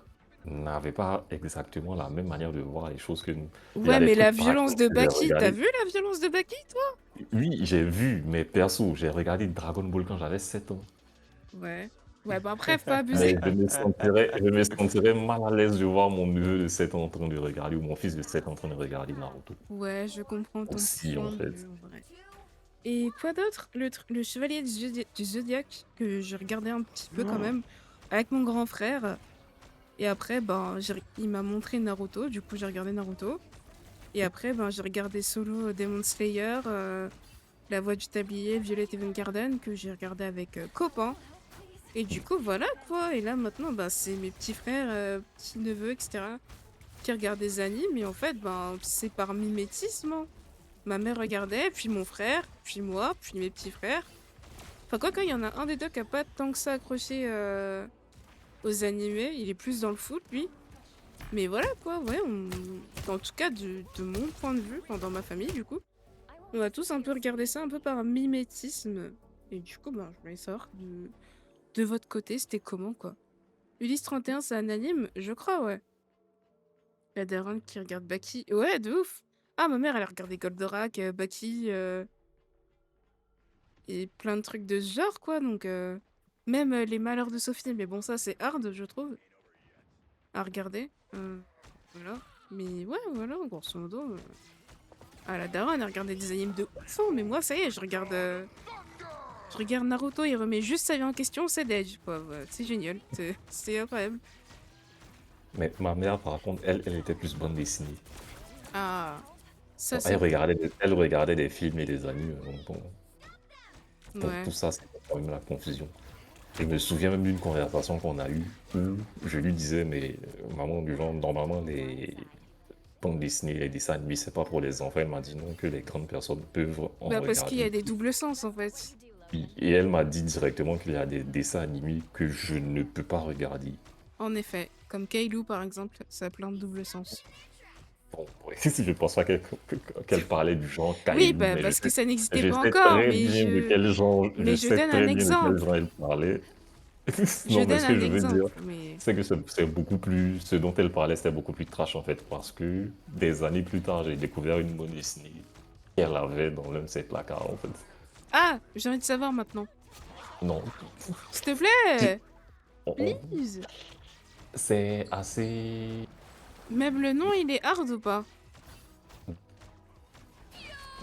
n'avaient pas exactement la même manière de voir les choses que nous. Il y a Ouais, des mais la trucs, par violence exemple, de que j'ai Baki, t'as regardé. vu la violence de Baki, toi? Oui, j'ai vu, mais perso, j'ai regardé Dragon Ball quand j'avais 7 ans. Ouais. Ouais, bon après, faut pas abuser. Mais je me sentirais mal à l'aise de voir mon neveu de 7 ans en train de regarder ou mon fils de 7 ans en train de regarder Naruto. Ouais, je comprends ton Aussi, en point de fait. vue, en vrai. Et quoi d'autre? Le Chevalier du Zodiaque, que j'ai regardé un petit peu quand même, avec mon grand frère. Et après, ben, il m'a montré Naruto, du coup j'ai regardé Naruto. Et après, ben, j'ai regardé Solo Demon Slayer, La Voix du Tablier, Violet Evergarden, que j'ai regardé avec copain. Et du coup, voilà quoi. Et là maintenant, ben, c'est mes petits frères, petits neveux, etc., qui regardent des animes. Et en fait, ben, c'est par mimétisme, hein. Ma mère regardait, puis mon frère, puis moi, puis mes petits frères. Enfin, quoi qu'il y en a un des deux qui a pas tant que ça accroché aux aux animés, il est plus dans le foot, lui. Mais voilà quoi, ouais, en tout cas de mon point de vue, enfin, dans ma famille du coup, on a tous un peu regardé ça un peu par mimétisme. Et du coup, ben, je voulais savoir de votre côté, c'était comment quoi. Ulysse 31, c'est un anime? Je crois, ouais. La daronne qui regarde Baki. Ouais, de ouf. Ah, ma mère, elle a regardé Goldorak, Baki, et plein de trucs de ce genre, quoi. Donc, même les malheurs de Sophie. Mais bon, ça, c'est hard, je trouve, à regarder. Voilà. Mais ouais, voilà, grosso modo. Ah, la daronne, elle regardait des animes de ouf, hein. Mais moi, ça y est, je regarde Naruto, il remet juste sa vie en question, c'est dead, quoi. Ouais, c'est génial. C'est incroyable. Mais ma mère, par contre, elle était plus bande dessinée. Ah, ça, Bon, c'est bon. elle regardait des films et des animes, donc bon, pour Ouais. tout ça, c'est quand même la confusion. Je me souviens même d'une conversation qu'on a eue où je lui disais, mais maman, du genre, normalement, les bandes dessinées, les dessins animés, c'est pas pour les enfants. Elle m'a dit non, que les grandes personnes peuvent en Bah, parce qu'il y regarder. a des doubles sens, en fait. Et elle m'a dit directement qu'il y a des dessins animés que je ne peux pas regarder. En effet. Comme Kailou, par exemple, ça a plein de double sens. Bon, ouais, si je pense pas qu'elle parlait du genre Oui, Kailou, bah, mais parce que ça n'existait je pas sais encore, très bien de quel genre, je mais je sais donne un très bien de quel exemple. genre elle parlait. Je Non, mais donne ce que un je veux dire, exemple, mais... c'est que c'est beaucoup plus, ce dont elle parlait, c'était beaucoup plus trash en fait, parce que des années plus tard, j'ai découvert une bande dessinée qu'elle avait dans l'un de ses placards en fait. Ah, j'ai envie de savoir maintenant. Non, S'il te si, plaît, on- on- please. c'est assez. Même le nom, il est hard ou pas?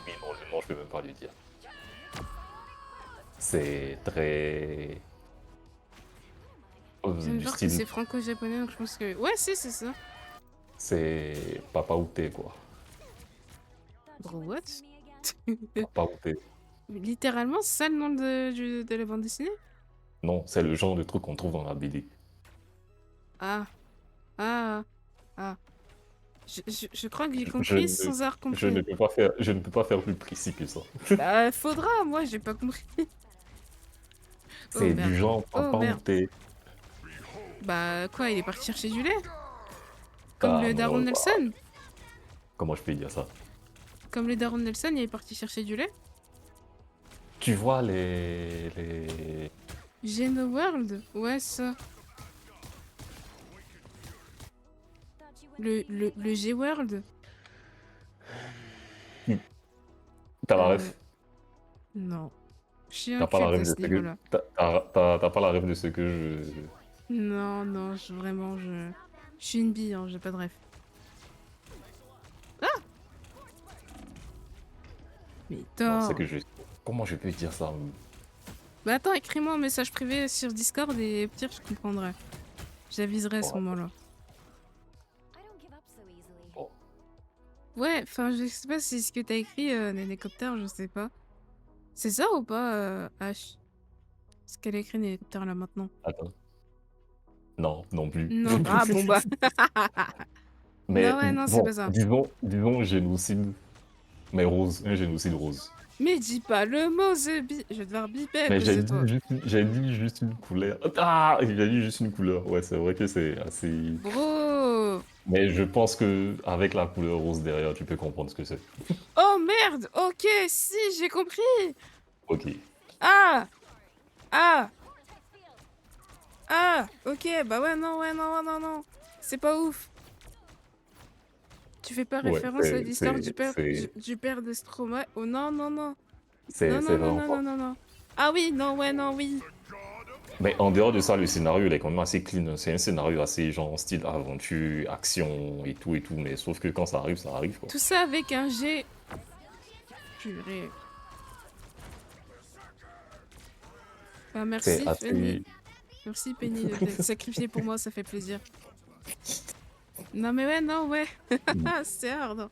Oui, non, le nom, je peux même pas lui dire. C'est très. Ça me Du genre que style, c'est franco-japonais, donc je pense que... Ouais, si, c'est ça. c'est Papa Outé quoi. Bro, what? Papa Outé. Littéralement, c'est ça le nom de la bande dessinée? Non, c'est le genre de truc qu'on trouve dans la BD. Ah, ah, ah. Je crois que j'ai Je compris ne, sans avoir je ne compris. peux pas faire, je ne peux pas faire plus précis que ça. Bah, faudra, moi, j'ai pas compris. Oh C'est du merde. genre Oh Papa merde. Outé. Bah, quoi, il est parti chercher du lait? Comme Ah le daron non, bah, Nelson? comment je peux dire ça? Comme le daron Nelson, il est parti chercher du lait? Tu vois les... Geno World? Ouais, ça. Le G-World? T'as la Euh, ref? non. Je suis T'as pas la inculte ref à de ce ce que... niveau-là. T'as pas la ref de ce que je... Non, non, vraiment, je... Je suis une bille, hein, j'ai pas de ref. Mais Non, c'est attends. que je... Comment je peux dire ça? Bah attends, écris-moi un message privé sur Discord et au pire, je comprendrai. J'aviserai à ce Bon, moment-là. bon. Ouais, enfin, je sais pas si ce que t'as écrit, Nénécoptère, je sais pas. C'est ça ou pas, H? Ce qu'elle a écrit Nénécoptère là maintenant. Attends. Non, non plus. Non, ah bon bah. Mais Non, ouais, non, c'est bon, pas ça. disons génocide, mais rose, un génocide rose. Mais dis pas le mot, je vais devoir biper à Mais cause de toi. j'ai dit juste une couleur. Ah, j'ai dit juste une couleur. Ouais, c'est vrai que c'est assez. Bro! Mais je pense que avec la couleur rose derrière, tu peux comprendre ce que c'est. Oh merde! Ok, si, j'ai compris! Ok. Ah! Ah! Ah! Ok, bah ouais, non, ouais, non, non, non. C'est pas ouf. Tu fais pas Ouais, référence à l'histoire du père de Stromae? Oh non, non, non. Non, c'est non, non, vraiment non, non, pas. non, non. Ah oui, non, ouais, non, oui. Mais en dehors de ça, le scénario, il est quand même assez clean, hein. C'est un scénario assez genre style aventure, action et tout et tout. Mais sauf que quand ça arrive quoi. Tout ça avec un G. Purée. Bah C'est merci, Penny. assez. Merci, Penny, de t'être sacrifiée pour moi, ça fait plaisir. Non, mais ouais, non, ouais. C'est hard, hein.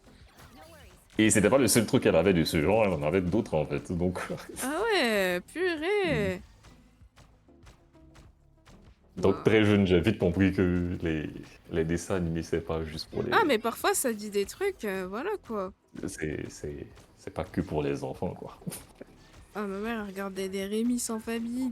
Et c'était pas le seul truc qu'elle avait de ce genre, elle en avait d'autres en fait. Donc, Ah ouais, purée. donc Waouh. très jeune, j'ai vite compris que les dessins animés, c'est pas juste pour Ah, les. mais parfois ça dit des trucs, voilà quoi. C'est pas que pour les enfants, quoi. Ah, ma mère elle regardait des Rémi sans famille,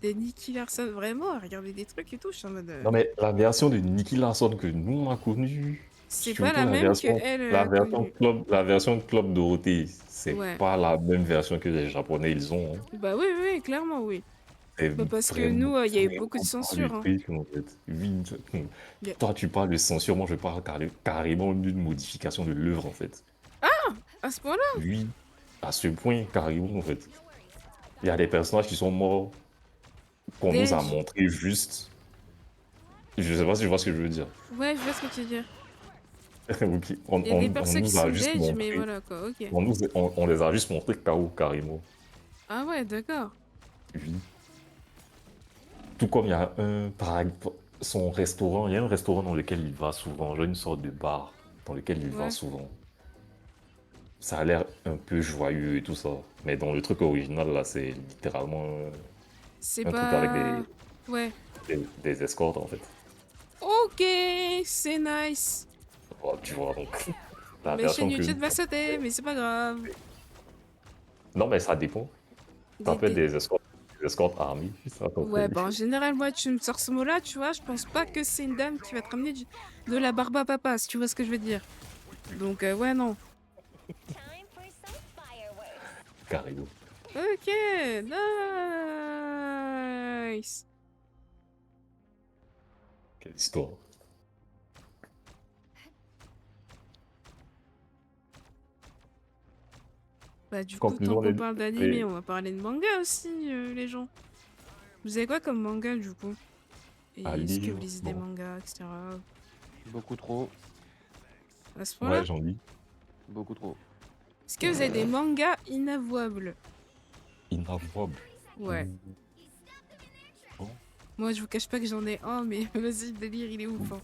Des Nicky Larson, vraiment, à regarder des trucs et tout, je suis en mode... Non, mais la version de Nicky Larson que nous, on a connue, C'est pas surtout la même que elle a connue. la version Club Dorothée, c'est Ouais. pas la même version que les Japonais, ils ont, hein. Bah oui, oui, oui, clairement, oui. C'est Bah parce que vraiment, nous, il y a eu beaucoup de vraiment pas le censure, hein. truc, en fait. Oui, Y a- toi, tu parles de censure, moi, je parle carrément d'une modification de l'œuvre, en fait. À ce point-là? Oui, à ce point, carrément, en fait. Il y a des personnages qui sont morts, qu'on nous a Des... montré juste. Je sais pas si tu vois ce que je veux dire. Ouais, je vois ce que tu veux dire. Ok. Il y a des On personnes qui nous a sont juste dead, mais montré. voilà quoi, ok. On les a juste montré KO carrément. Ah ouais, d'accord. Oui. Tout comme il y a son restaurant, il y a un restaurant dans lequel il va souvent, genre une sorte de bar dans lequel il va Ouais. souvent. Ça a l'air un peu joyeux et tout ça. Mais dans le truc original, là, c'est littéralement C'est un truc avec pas... Ouais. des escortes en fait. Ok, c'est nice. Oh, tu vois, donc la Ma chaîne version que. YouTube va sauter, mais c'est pas grave. Non, mais ça dépend. Ça peut être Des- des escortes armées. Ça peut Ouais, être- bah en général, moi, tu me sors ce mot-là, tu vois, je pense pas que c'est une dame qui va te ramener de la barbe à papa, si tu vois ce que je veux dire. Donc, ouais, non. Time for some fireworks. Carrément. Ok, nice. Quelle histoire. Bah du coup, tant Conclusion, qu'on parle d'anime, les- on va parler de manga aussi, les gens. Vous avez quoi comme manga, du coup? Et à est-ce que lire. vous lisez des Bon. mangas, etc. Beaucoup trop. À ce point-là? Ouais, j'en lis. Beaucoup trop. Est-ce que vous avez des mangas inavouables? Inavouable. Ouais. Bon. Moi, je vous cache pas que j'en ai un, mais vas-y, le délire, il est ouf. Hein.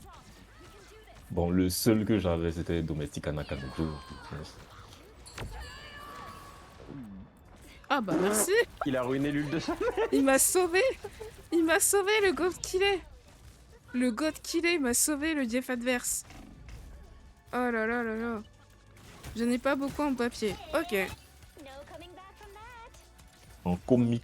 Bon, le seul que j'avais, c'était Domestic Anakanoko. Ah bah merci. Il a ruiné l'huile de ça. Il m'a sauvé. Il m'a sauvé, le god qu'il est. Le god qu'il est, il m'a sauvé, le Jeff adverse. Oh là là là là. J'en ai pas beaucoup en papier. Ok. No coming back from that. En comics.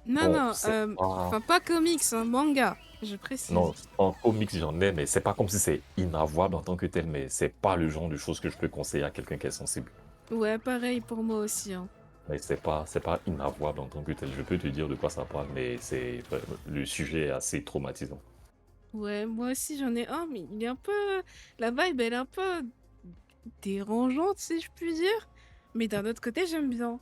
Non, Bon, non, c'est pas- enfin pas comics, hein, manga, je précise. Non, en comics, j'en ai, mais c'est pas comme si c'est inavouable en tant que tel, mais c'est pas le genre de choses que je peux conseiller à quelqu'un qui est sensible. Ouais, pareil pour moi aussi. Hein. Mais c'est pas inavouable en tant que tel. Je peux te dire de quoi ça parle, mais c'est le sujet est assez traumatisant. Ouais, moi aussi j'en ai un, mais il est un peu... La vibe, elle est un peu dérangeante, si je puis dire. Mais d'un autre côté, j'aime bien.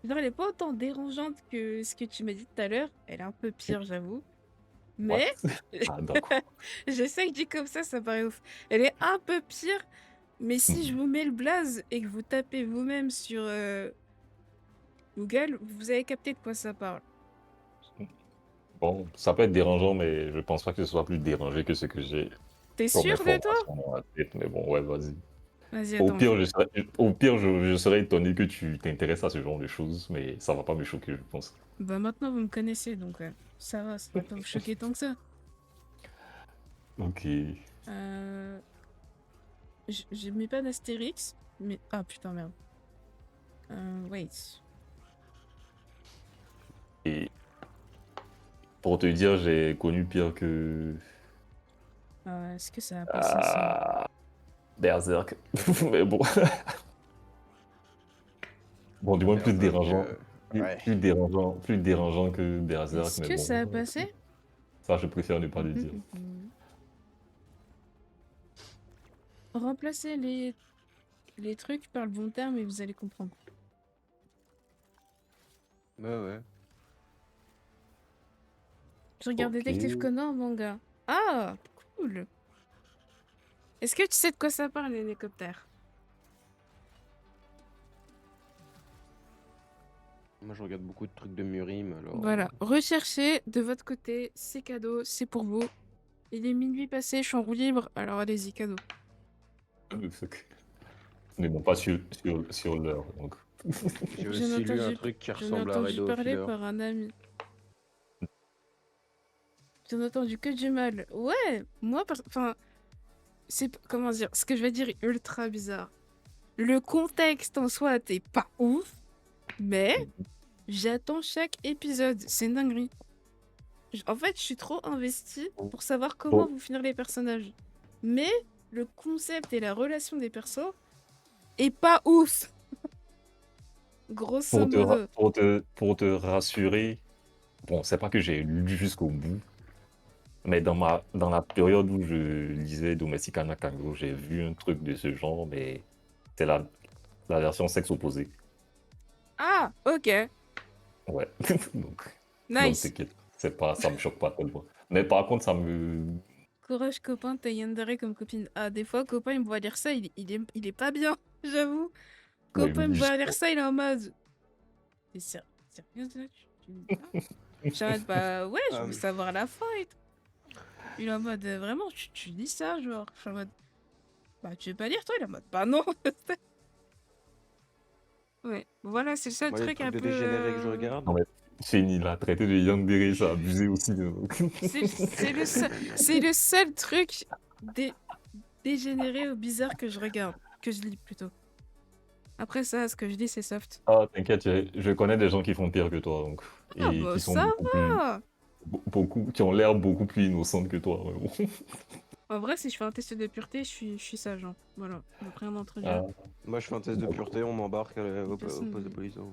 Genre, elle est pas autant dérangeante que ce que tu m'as dit tout à l'heure. Elle est un peu pire, j'avoue. Mais, Ah, d'accord. je sais que dit comme ça paraît ouf. Elle est un peu pire, mais si je vous mets le blaze et que vous tapez vous-même sur Google, vous avez capté de quoi ça parle. Bon, ça peut être dérangeant, mais je pense pas que ce soit plus dérangé que ce que j'ai T'es comme sûr de toi? information dans la tête. Mais bon, ouais, vas-y. Vas-y, Au attends. pire, je serais étonné que tu t'intéresses à ce genre de choses, mais ça va pas me choquer, je pense. Bah maintenant, vous me connaissez, donc ça va pas vous choquer tant que ça. Ok. Je mets pas d'astérix, mais... Ah putain, merde. Wait. Et pour te dire, j'ai connu pire que Est-ce que ça va passer ça? Berserk. Mais bon. Bon, du moins plus dérangeant. Ouais. Plus dérangeant que Berserk, Est-ce mais que bon. ça va passer? Ça, je préfère ne pas le dire. Remplacez les trucs par le bon terme et vous allez comprendre. Ouais. Je regarde Ok. Détective Conan en manga. Ah, cool. Est-ce que tu sais de quoi ça parle, l'hélicoptère? Moi, je regarde beaucoup de trucs de Murim, alors. Voilà, recherchez de votre côté, c'est cadeau, c'est pour vous. Il est minuit passé, je suis en roue libre, alors allez-y, cadeau. Mais bon, pas sur l'heure. Donc. J'ai J'en ai aussi lu un entendu- truc qui J'en ai ressemble à entendu Red parler Killer. par un ami. J'en ai entendu que du mal. Ouais, moi, enfin, comment dire, ce que je vais dire est ultra bizarre. Le contexte en soi, t'es pas ouf, mais J'attends chaque épisode. C'est une dinguerie. En fait, je suis trop investie pour savoir comment Bon. vont finir les personnages. Mais le concept et la relation des persos est pas ouf. Grosso modo. Pour te rassurer, bon, c'est pas que j'ai lu jusqu'au bout, mais dans la période où je lisais Domesticana Kango, j'ai vu un truc de ce genre, mais c'est la version sexe opposé. Ah, ok. Ouais. Donc, donc Nice. t'inquiète, ça me choque pas tellement. Mais par contre, ça me. Courage, copain, t'as Yandere comme copine. Ah, des fois, copain, il me voit dire ça, il est pas bien, j'avoue. Ouais, Copain, il me voit dire justement. ça, il est en mode. T'es sérieux, là, tu me dis ça? Je suis en mode, bah ouais, je Ah, veux savoir la fin et tout. Il est en mode, vraiment, tu dis ça, genre. Je suis en mode, bah tu veux pas lire, toi? Il est en mode, bah non. Ouais, voilà, c'est le seul moi, les truc trucs un de peu. dégénérés que je regarde. Non, mais fini, la traité de Yandere, ça a abusé aussi. C'est le seul truc dégénéré ou bizarre que je regarde, que je lis plutôt. Après ça, ce que je dis, c'est soft. Ah, t'inquiète, je connais des gens qui font pire que toi, donc. Ah Et bah qui sont ça beaucoup va. qui ont l'air beaucoup plus innocentes que toi, vraiment. En vrai, si je fais un test de pureté, je suis sage. Hein. Voilà, donc rien d'entre Ah, Moi, je fais un test de pureté, on m'embarque au Personne poste de ne- police. Hein.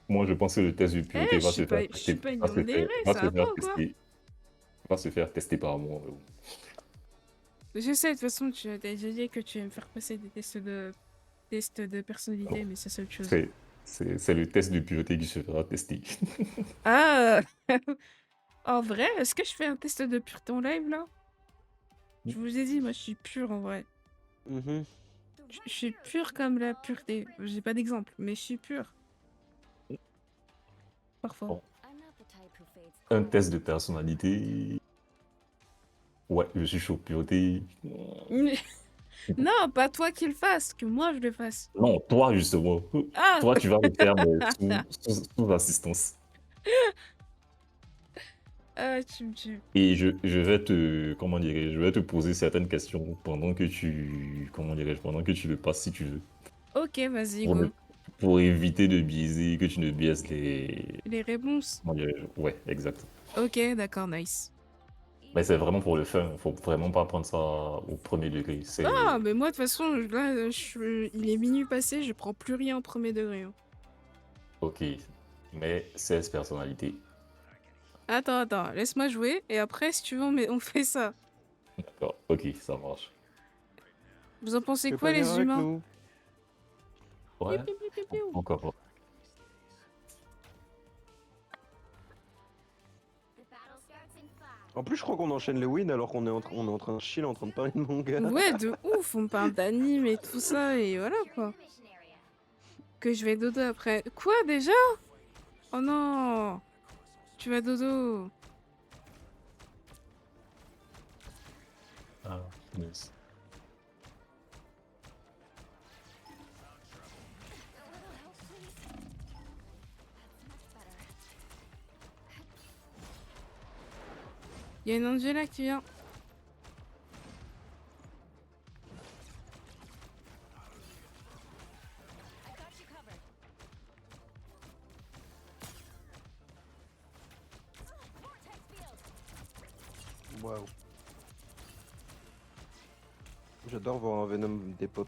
moi, je pense que le test de pureté Je suis pas une yandere, ça va pas ou quoi? va se faire tester par moi. Je sais, de toute façon, tu as déjà dit que tu vas me faire passer des tests de personnalité, mais ça c'est autre chose. C'est le test de pureté qui se fera tester. Ah En vrai, est-ce que je fais un test de pureté en live là? Je vous ai dit, moi je suis pure en vrai. Mhm. Je suis pure comme la pureté. J'ai pas d'exemple, mais je suis pure. Parfois. Bon. I'm not the type who fades Un quickly. test de personnalité. Ouais, je suis chaud. Pureté. Non, pas toi qui le fasse, que moi je le fasse. Non, toi, justement. Ah Toi, tu vas le faire, mais sous assistance. Ah, tu me tues. Et je vais te, comment dirais-je, je vais te poser certaines questions pendant que tu, comment dirais-je, pendant que tu le passes si tu veux. Ok, vas-y, Pour, ne- go. pour éviter de biaiser, que tu ne biaises les, Les réponses. comment dirais-je, ouais, exact. Ok, d'accord, nice. Mais c'est vraiment pour le fun, faut vraiment pas prendre ça au premier degré. Ah, mais moi de toute façon, là, il est minuit passé, je prends plus rien au premier degré. Hein. Ok, mais 16 personnalités. Attends, laisse-moi jouer, et après, si tu veux, on fait ça. D'accord, ok, ça marche. Vous en Tu pensez veux quoi, pas venir les avec humains? nous? Ouais, Piou, piou, piou, piou, piou. encore pas. The battle starts in 5. En plus, je crois qu'on enchaîne les wins alors qu'on est, on est en train de chill, en train de parler de manga. Ouais, de ouf, on parle d'anime et tout ça, et voilà quoi. Mission area. Que je vais dodo après. Quoi, déjà? Oh non! Tu vas dodo. Ah, yes. Il y a une Angela qui vient. I got you covered. Vortex field. Waouh. J'adore voir un Venom des pop.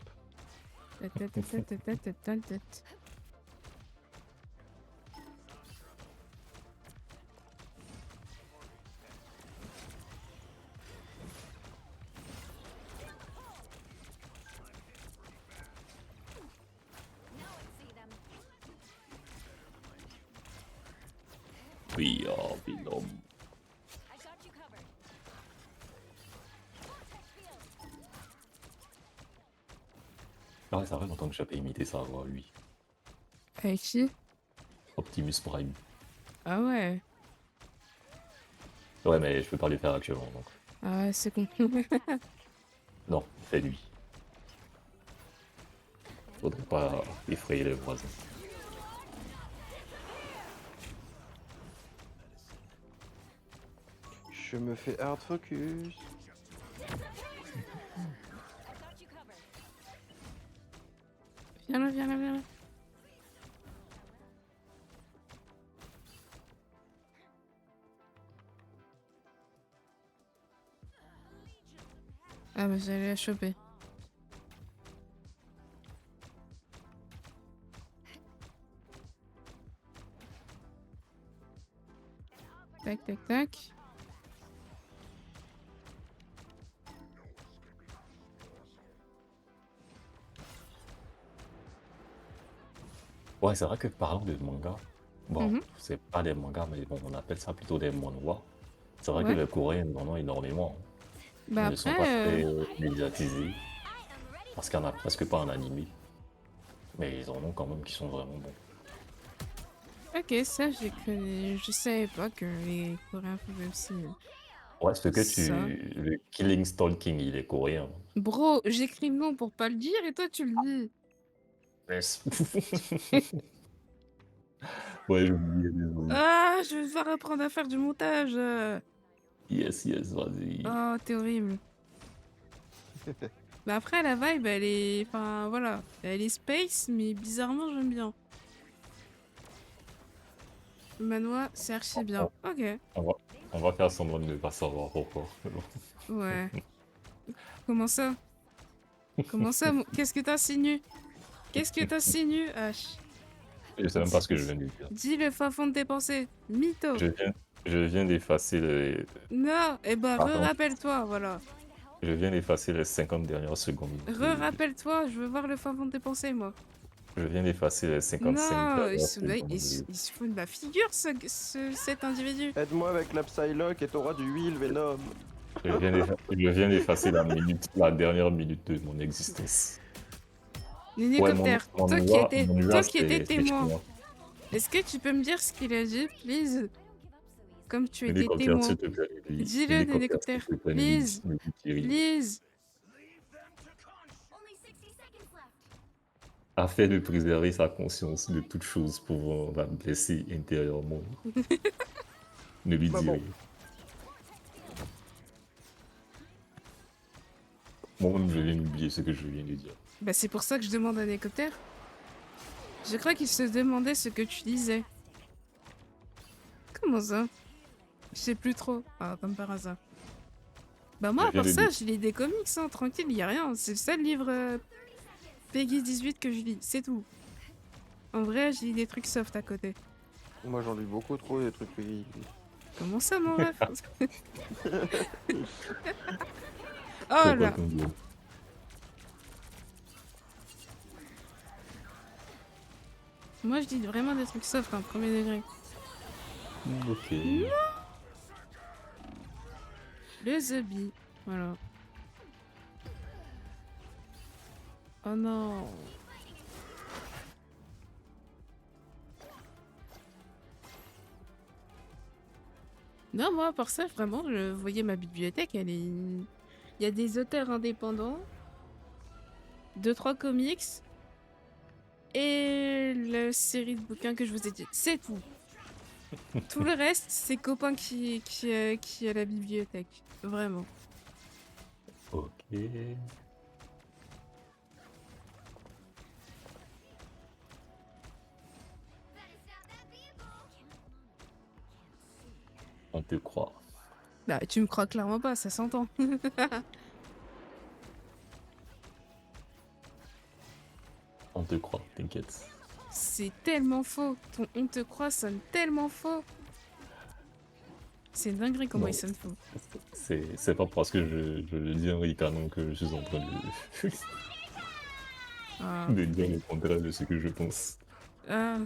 Now I see them. We are Venom. I got you covered. Vortex field. Ah ouais, ça fait longtemps que j'ai pas imité sa voix, lui. Avec qui? Optimus Prime. Ah ouais. Ouais, mais je peux pas le faire actuellement, donc. Ah ouais, c'est con. Non, fais lui. Faudrait pas effrayer les voisins. Je me fais hard focus. I got you covered. Viens là, viens là, viens là. Ah bah j'allais la choper. Tac, tac, tac. Ouais, c'est vrai que parlant de manga, bon, Mhm. c'est pas des mangas, mais bon, on appelle ça plutôt des manhwas. C'est vrai que Ouais. les Coréens en ont énormément. Bah Ils ne sont pas après, très médiatisés, parce qu'il n'y en a presque pas en animé. Mais ils en ont quand même qui sont vraiment bons. ok, ça je savais pas que les Coréens faisaient aussi Ouais, ce que ça. tu... Le Killing Stalking, il est coréen. Bro, j'écris le nom pour pas le dire et toi tu le dis. Yes. Ouais, j'ai oublié, désolé. Ah, je vais devoir apprendre à faire du montage. Yes, yes, vas-y. Oh, t'es horrible. Bah après, la vibe, elle est... Enfin, voilà. Elle est space, mais bizarrement, j'aime bien. Le manoir, c'est archi bien. On, Ok. on va, on va faire semblant de ne pas savoir pourquoi. Ouais. Comment ça? Comment ça? Qu'est-ce que t'insinues? Qu'est-ce que t'insinues, H? Je sais même pas ce que je viens de dire. Dis le fin fond de tes pensées. Mytho. Je viens, je viens d'effacer les... Non. Eh ben, Attends, re-rappelle-toi, voilà. je viens d'effacer les 50 dernières secondes. Re-rappelle-toi, je veux voir le fin fond de tes pensées, moi. Je viens d'effacer les 55 Non, dernières secondes. il se fout de ma figure, cet individu. Aide-moi avec la Psylocke et t'auras du huile Venom. Je viens d'effacer la dernière minute de mon existence. Ouais, L'hélicoptère, mon toi nuage, qui étais c'est témoin, chinois. est-ce que tu peux me dire ce qu'il a dit, please? Comme tu étais Hélicoptère, s'il témoin. te plaît, Lily. Dis-le, Hélicoptère, s'il l'hélicoptère. te plaît, Please, ne dis rien. please. Only 60 seconds left. Afin de préserver sa conscience de toute chose pouvant la blesser intérieurement. Ne lui dis Maman. rien. Moi-même, je viens d'oublier ce que je viens de dire. Bah c'est pour ça que je demande un hélicoptère. Je crois qu'il se demandait ce que tu disais. Comment ça? Je sais plus trop. Ah, comme par hasard. Bah moi, Je à viens part de ça, dire. je lis des comics, hein, tranquille, y a rien. C'est le seul livre Peggy 18 que je lis, c'est tout. En vrai, je lis des trucs soft à côté. Moi j'en lis beaucoup trop des trucs Peggy. Comment ça, mon ref? Oh Pourquoi là. ton dieu? Moi, je dis vraiment des trucs soft, hein, premier degré. Ok. Le zombie, voilà. Oh non. Non, moi, pour ça, vraiment, je voyais ma bibliothèque, elle est... Il y a des auteurs indépendants, 2-3 comics, et la série de bouquins que je vous ai dit. C'est tout. Tout le reste, c'est copain qui a la bibliothèque. Vraiment. Ok. On te croit. Bah, tu me crois clairement pas, ça s'entend. On te croit, t'inquiète. C'est tellement faux. Ton on te croit sonne tellement faux. C'est une dinguerie comment Non. il sonne faux. C'est pas parce que je le dis en ricanant que je suis en train Ah. de dire le contraire de ce que je pense. Ah.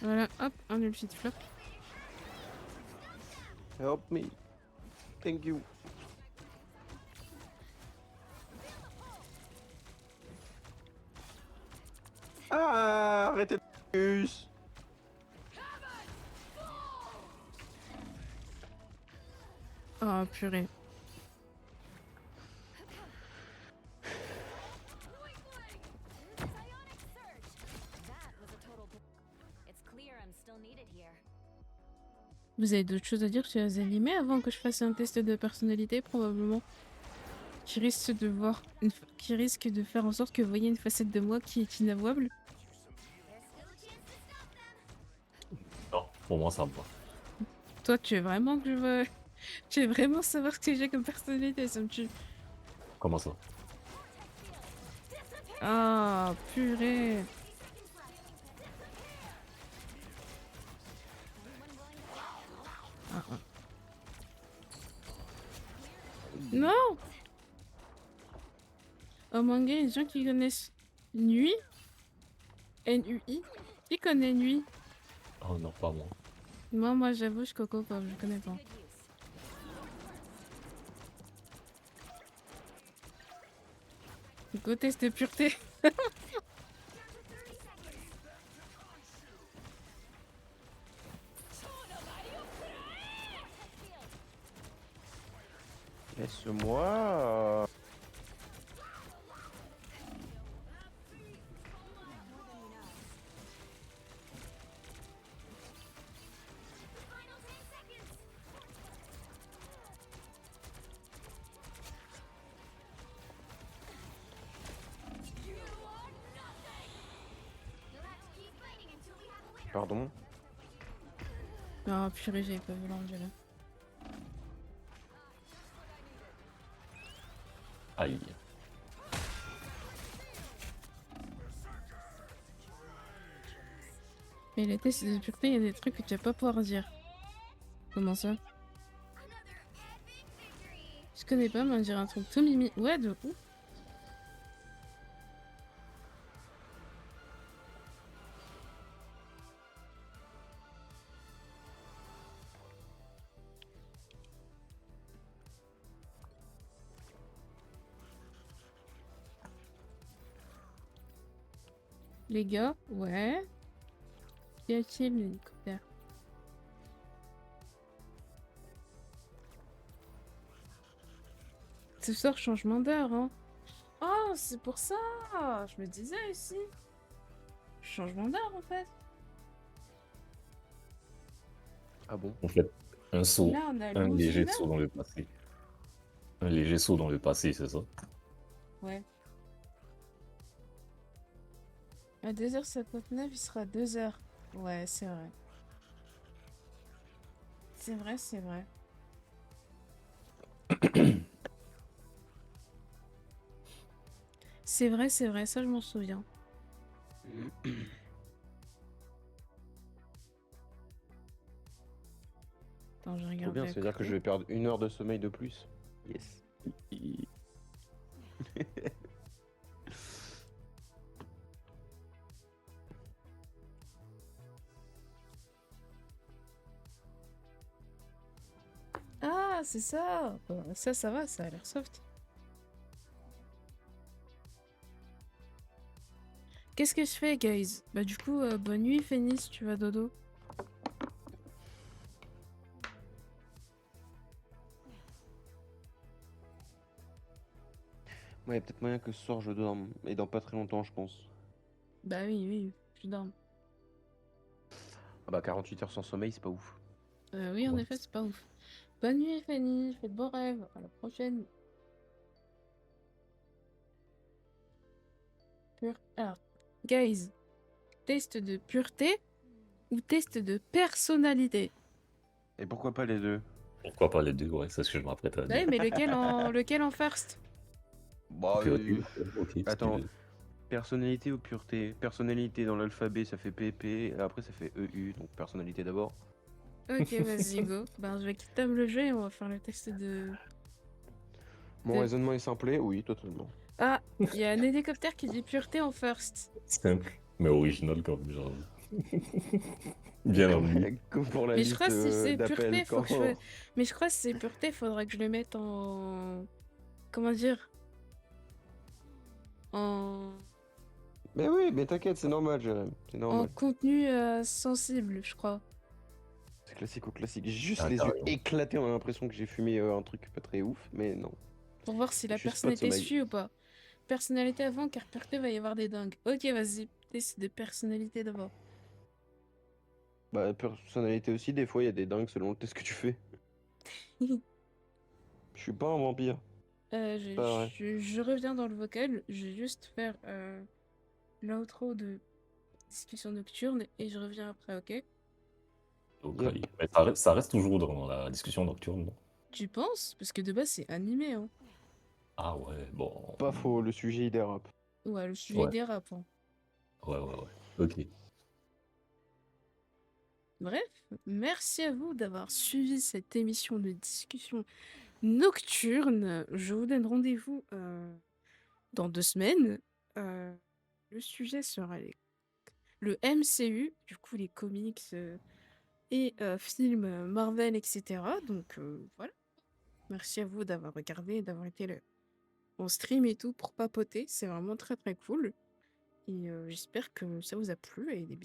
Voilà, hop, un ulti de flop. Help me. Thank you. Ah, arrêtez de plus. Oh purée. Psionic surge. That was a total. It's clear I'm still needed here. Vous avez d'autres choses à dire sur les animés avant que je fasse un test de personnalité probablement? qui risque de voir qui risque de faire en sorte que vous voyez une facette de moi qui est inavouable. Non, pour moi, ça me va. Toi, tu veux vraiment que je veux... Tu veux vraiment savoir ce que j'ai comme personnalité, ça me tue. Comment ça? Ah, purée. Ah, ah. Non! Au manga, il y a des gens qui connaissent Nuit, N-U-I. Qui connaît Nuit? Oh non, pas moi. Moi, j'avoue, je coco pas, je connais pas. Go test de pureté. Laisse-moi. Pardon. Ah, purée, j'avais pas vu l'enlever. Aïe. Mais les tests de pureté, il y a des trucs que tu vas pas pouvoir dire. Comment ça? Je connais pas, mais on dirait un truc tout mimi. Ouais, de ouf. Les gars, ouais. Qu'y a-t-il, l'hélicoptère? Ce soir, changement d'heure, hein. Oh, c'est pour ça! Je me disais aussi. Changement d'heure, en fait. Ah bon? En fait, un saut, Là, on a un léger Luzina. saut dans le passé. Un léger saut dans le passé, c'est ça? Ouais. À 2h59, il sera 2h. Ouais, c'est vrai. C'est vrai, c'est vrai. C'est vrai, ça je m'en souviens. Attends, je Trop regarde bien, à ça veut dire que côté. je vais perdre 1 heure de sommeil de plus. Yes. Ah, c'est ça! Ça va, ça a l'air soft. Qu'est-ce que je fais, guys? Bah, du coup, bonne nuit, Phoenix, tu vas dodo. Ouais, y a peut-être moyen que ce soir je dorme. Et dans pas très longtemps, je pense. Bah oui, oui, je dors. Ah bah 48 heures sans sommeil, c'est pas ouf. Oui, en effet, c'est pas ouf. Bonne nuit, Fanny, fais de beaux rêves. À la prochaine. Alors, guys, test de pureté ou test de personnalité? Et pourquoi pas les deux? Pourquoi pas les deux? Ouais, c'est ce que je m'apprête à Bah oui, dire. mais lequel en first? Bah, Purité, ok, si tu attends, veux. personnalité ou pureté? Personnalité dans l'alphabet, ça fait PP, et après ça fait EU, donc personnalité d'abord. Ok, vas-y, go. Ben, je vais quitter le jeu et on va faire le test Mon de... raisonnement est simplé, oui, totalement. Ah, il y a un hélicoptère qui dit pureté en first. Simple, mais original comme genre. Bien ennuyé. Comme pour la Mais je liste crois que si c'est d'appels pureté, faut quand... que je... Mais je crois que si c'est pureté, faudra que je le mette en... Comment dire? En... Mais oui, mais t'inquiète, c'est normal, Jérém, c'est En normal. contenu sensible, je crois. C'est classique au classique. J'ai juste Ah, les yeux carrément. éclatés, on a l'impression que j'ai fumé un truc pas très ouf, mais non. Pour voir si la Juste pas de personnalité sommeil. suit ou pas. Personnalité avant, car pureté va y avoir des dingues. Ok, vas-y. Test de personnalité d'abord. Bah, personnalité aussi, des fois, il y a des dingues selon le test que tu fais. Je suis pas un vampire. Pas vrai. Je reviens dans le vocal, je vais juste faire l'outro de discussion nocturne et je reviens après, ok? Ok. Yep. Mais ça reste toujours dans la discussion nocturne, non? Tu penses? Parce que de base, c'est animé, hein. Ah ouais, bon. Pas faux, le sujet il dérape. Ouais, le sujet Ouais, dérape, hein. ouais. Ok. Bref, merci à vous d'avoir suivi cette émission de discussion nocturne. Je vous donne rendez-vous dans 2 semaines. Le sujet sera le MCU, du coup les comics et films Marvel, etc. Donc voilà, merci à vous d'avoir regardé et d'avoir été en stream et tout pour papoter. C'est vraiment très très cool. Et j'espère que ça vous a plu et des bisous.